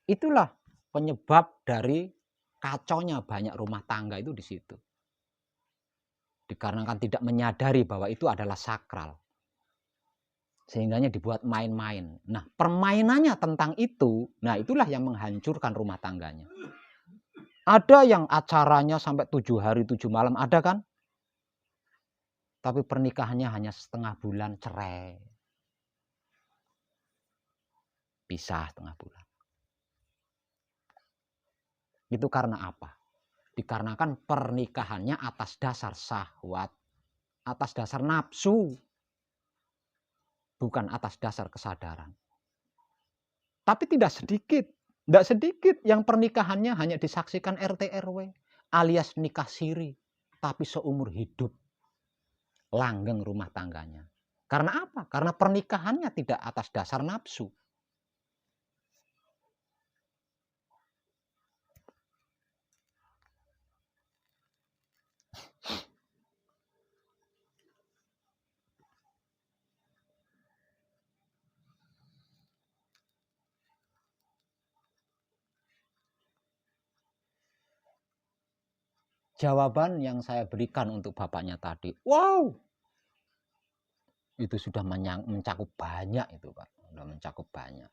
Itulah penyebab dari kacaunya banyak rumah tangga itu di situ. Dikarenakan tidak menyadari bahwa itu adalah sakral. Sehingganya dibuat main-main. Nah, permainannya tentang itu, nah itulah yang menghancurkan rumah tangganya. Ada yang acaranya sampai 7 hari 7 malam, ada kan? Tapi pernikahannya hanya setengah bulan cerai. Pisah setengah bulan. Itu karena apa? Dikarenakan pernikahannya atas dasar syahwat, atas dasar nafsu, bukan atas dasar kesadaran. Tapi tidak sedikit yang pernikahannya hanya disaksikan RT RW alias nikah siri, tapi seumur hidup langgeng rumah tangganya. Karena apa? Karena pernikahannya tidak atas dasar nafsu. Jawaban yang saya berikan untuk bapaknya tadi, wow, Itu sudah mencakup banyak itu Pak, sudah mencakup banyak.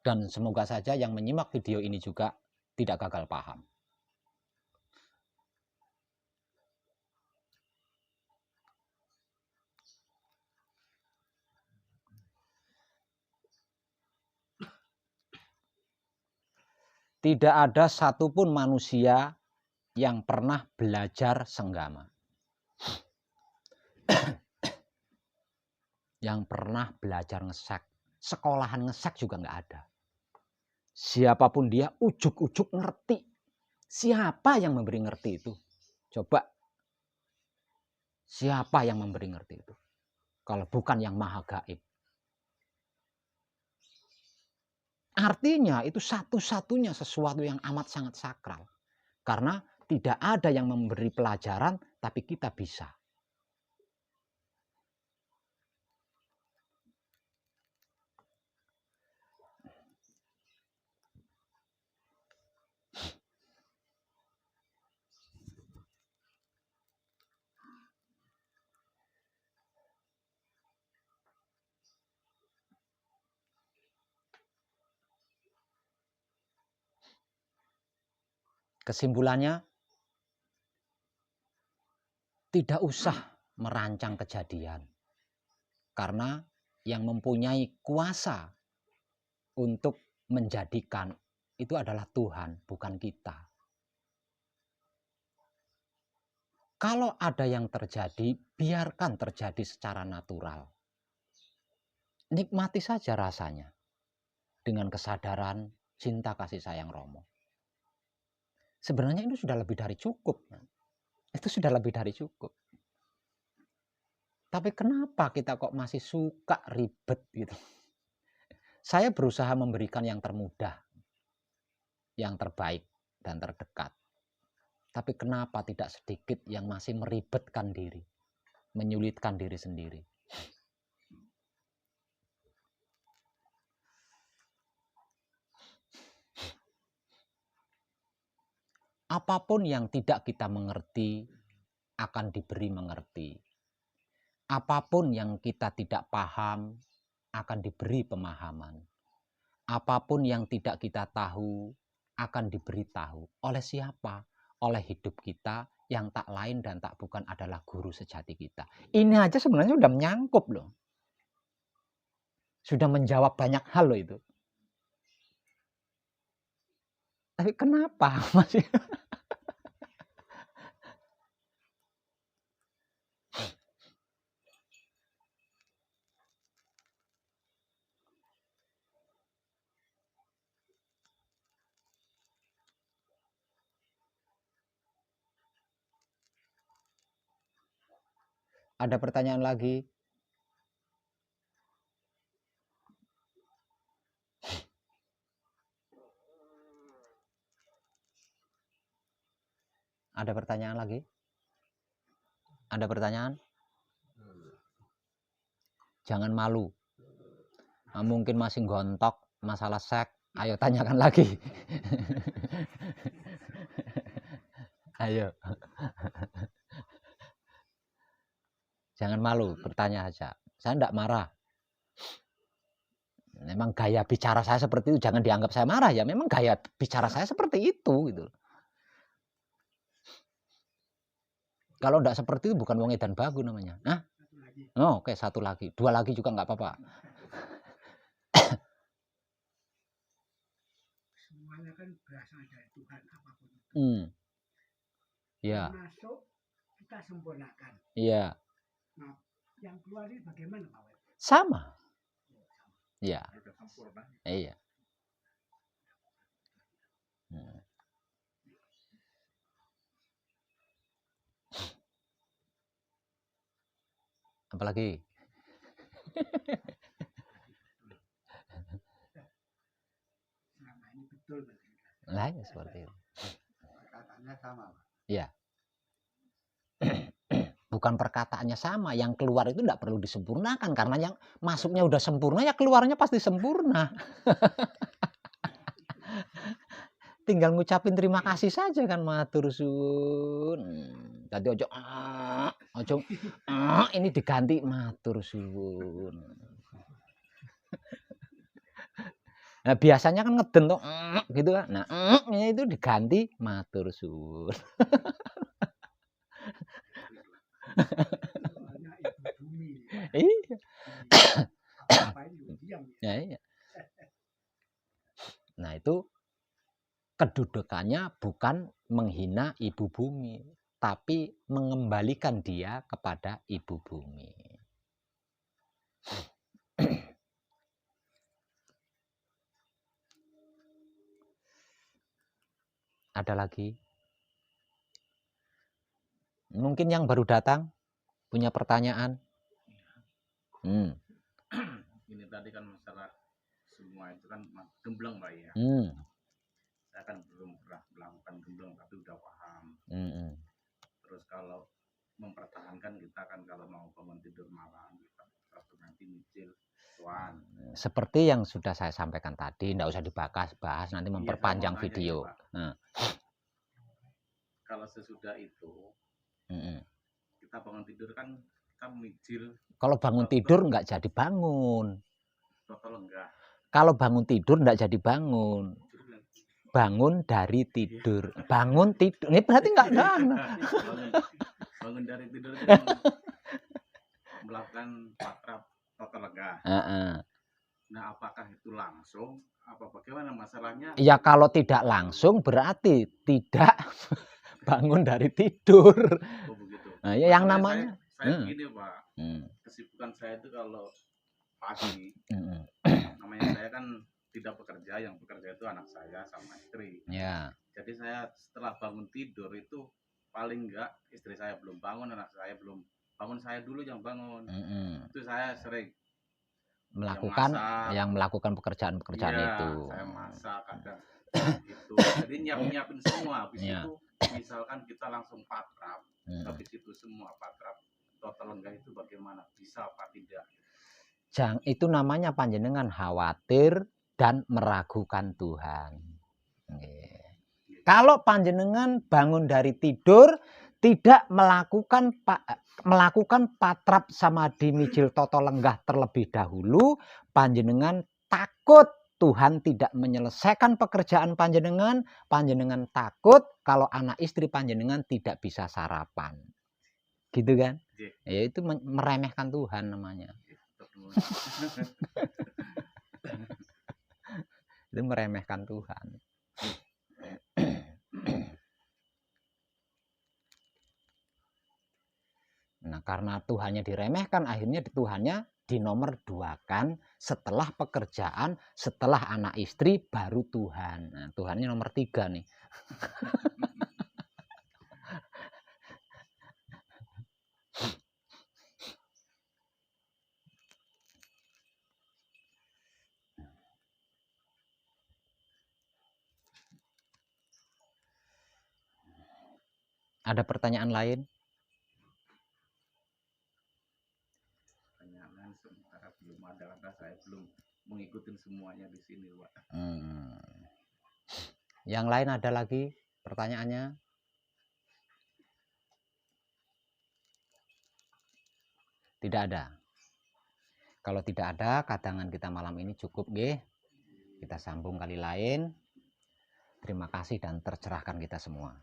Dan semoga saja yang menyimak video ini juga tidak gagal paham. Tidak ada satupun manusia yang pernah belajar senggama. Yang pernah belajar ngesek. Sekolahan ngesek juga nggak ada. Siapapun dia ujuk-ujuk ngerti. Siapa yang memberi ngerti itu? Coba. Siapa yang memberi ngerti itu? Kalau bukan yang maha gaib. Artinya itu satu-satunya sesuatu yang amat sangat sakral. Karena tidak ada yang memberi pelajaran, tapi kita bisa. Kesimpulannya, tidak usah merancang kejadian. Karena yang mempunyai kuasa untuk menjadikan itu adalah Tuhan, bukan kita. Kalau ada yang terjadi, biarkan terjadi secara natural. Nikmati saja rasanya dengan kesadaran cinta kasih sayang Romo. Sebenarnya itu sudah lebih dari cukup. Itu sudah lebih dari cukup. Tapi kenapa kita kok masih suka ribet gitu? Saya berusaha memberikan yang termudah, yang terbaik dan terdekat. Tapi kenapa tidak sedikit yang masih meribetkan diri, menyulitkan diri sendiri? Apapun yang tidak kita mengerti akan diberi mengerti. Apapun yang kita tidak paham akan diberi pemahaman. Apapun yang tidak kita tahu akan diberi tahu. Oleh siapa? Oleh hidup kita yang tak lain dan tak bukan adalah guru sejati kita. Ini aja sebenarnya sudah menyangkup loh. Sudah menjawab banyak hal loh itu. Tapi kenapa masih ada pertanyaan lagi? Ada pertanyaan lagi? Ada pertanyaan? Jangan malu. Nah, mungkin masih gontok masalah seks. Ayo tanyakan lagi. Ayo. Jangan malu, bertanya aja. Saya tidak marah. Memang gaya bicara saya seperti itu, jangan dianggap saya marah ya. Memang gaya bicara saya seperti itu gitu. Kalau tidak seperti itu bukan wong edan bagus namanya. Nah, oh, oke, satu lagi, dua lagi juga nggak apa-apa. Semuanya kan berasal dari Tuhan apapun itu. Ya. Masuk kita sempurnakan. Iya. Nah, yang keluar ini bagaimana Pak Web? Sama. Iya. Iya. Apalagi? Selama ini betul. Lah ya seperti itu. Perkataannya sama Pak. Iya. Bukan perkataannya sama, yang keluar itu tidak perlu disempurnakan karena yang masuknya udah sempurna ya keluarnya pasti sempurna. tinggal ngucapin terima kasih saja kan, matur suwun. Tadi ojo ini diganti matur suwun. Nah, biasanya kan ngeden tuh gitu kan. Nah, itu diganti matur suwun. Soalnya ibu bumi. Iya. Apa-apain juga diam ya. Ya, iya. Nah, itu kedudukannya bukan menghina ibu bumi, tapi mengembalikan dia kepada ibu bumi. Ada lagi? Mungkin yang baru datang punya pertanyaan? Ini tadi kan masalah semua itu kan gembleng Pak ya. Saya kan belum pernah melakukan gembleng tapi udah paham. Terus kalau mempertahankan kita kan kalau mau bangun tidur malam kita nanti nyicil tuan. Seperti yang sudah saya sampaikan tadi, tidak usah bahas nanti memperpanjang video. Ya, kalau sesudah itu kita bangun tidur kan kita nyicil. Kalau bangun tidur nggak jadi bangun. Total enggak. Kalau bangun tidur nggak jadi bangun. Bangun dari tidur. Bangun tidur. Ini berarti nggak bangun dari tidur itu kan melakukan patrap total lega. Nah, apakah itu langsung? Apa bagaimana masalahnya? Ya kalau tidak langsung berarti tidak bangun dari tidur. Oh begitu. Nah, ya yang namanya. Saya begini Pak. Kesibukan saya itu kalau pagi, namanya saya kan tidak bekerja, yang bekerja itu anak saya sama istri. Ya. Jadi saya setelah bangun tidur itu paling enggak istri saya belum bangun, anak saya belum bangun, saya dulu yang bangun. Itu saya sering melakukan pekerjaan-pekerjaan itu. Saya masak kadang itu. Jadi nyiapin semua. Habis itu misalkan kita langsung patrap, habis itu semua patrap total enggak itu bagaimana? Bisa apa tidak? Itu namanya panjenengan khawatir dan meragukan Tuhan. Kalau panjenengan bangun dari tidur tidak melakukan patrap samadhi mijil toto lenggah terlebih dahulu, panjenengan takut Tuhan tidak menyelesaikan pekerjaan panjenengan, panjenengan takut kalau anak istri panjenengan tidak bisa sarapan. Gitu kan? Ya itu meremehkan Tuhan namanya. Itu meremehkan Tuhan. Nah, karena Tuhannya diremehkan, akhirnya Tuhannya dinomor duakan setelah pekerjaan, setelah anak istri, baru Tuhan. Nah, Tuhannya nomor 3 nih. Ada pertanyaan lain? Pertanyaan sementara belum ada, karena saya belum mengikuti semuanya di sini, Pak. Yang lain ada lagi pertanyaannya? Tidak ada. Kalau tidak ada, kadangan kita malam ini cukup, nggih. Kita sambung kali lain. Terima kasih dan tercerahkan kita semua.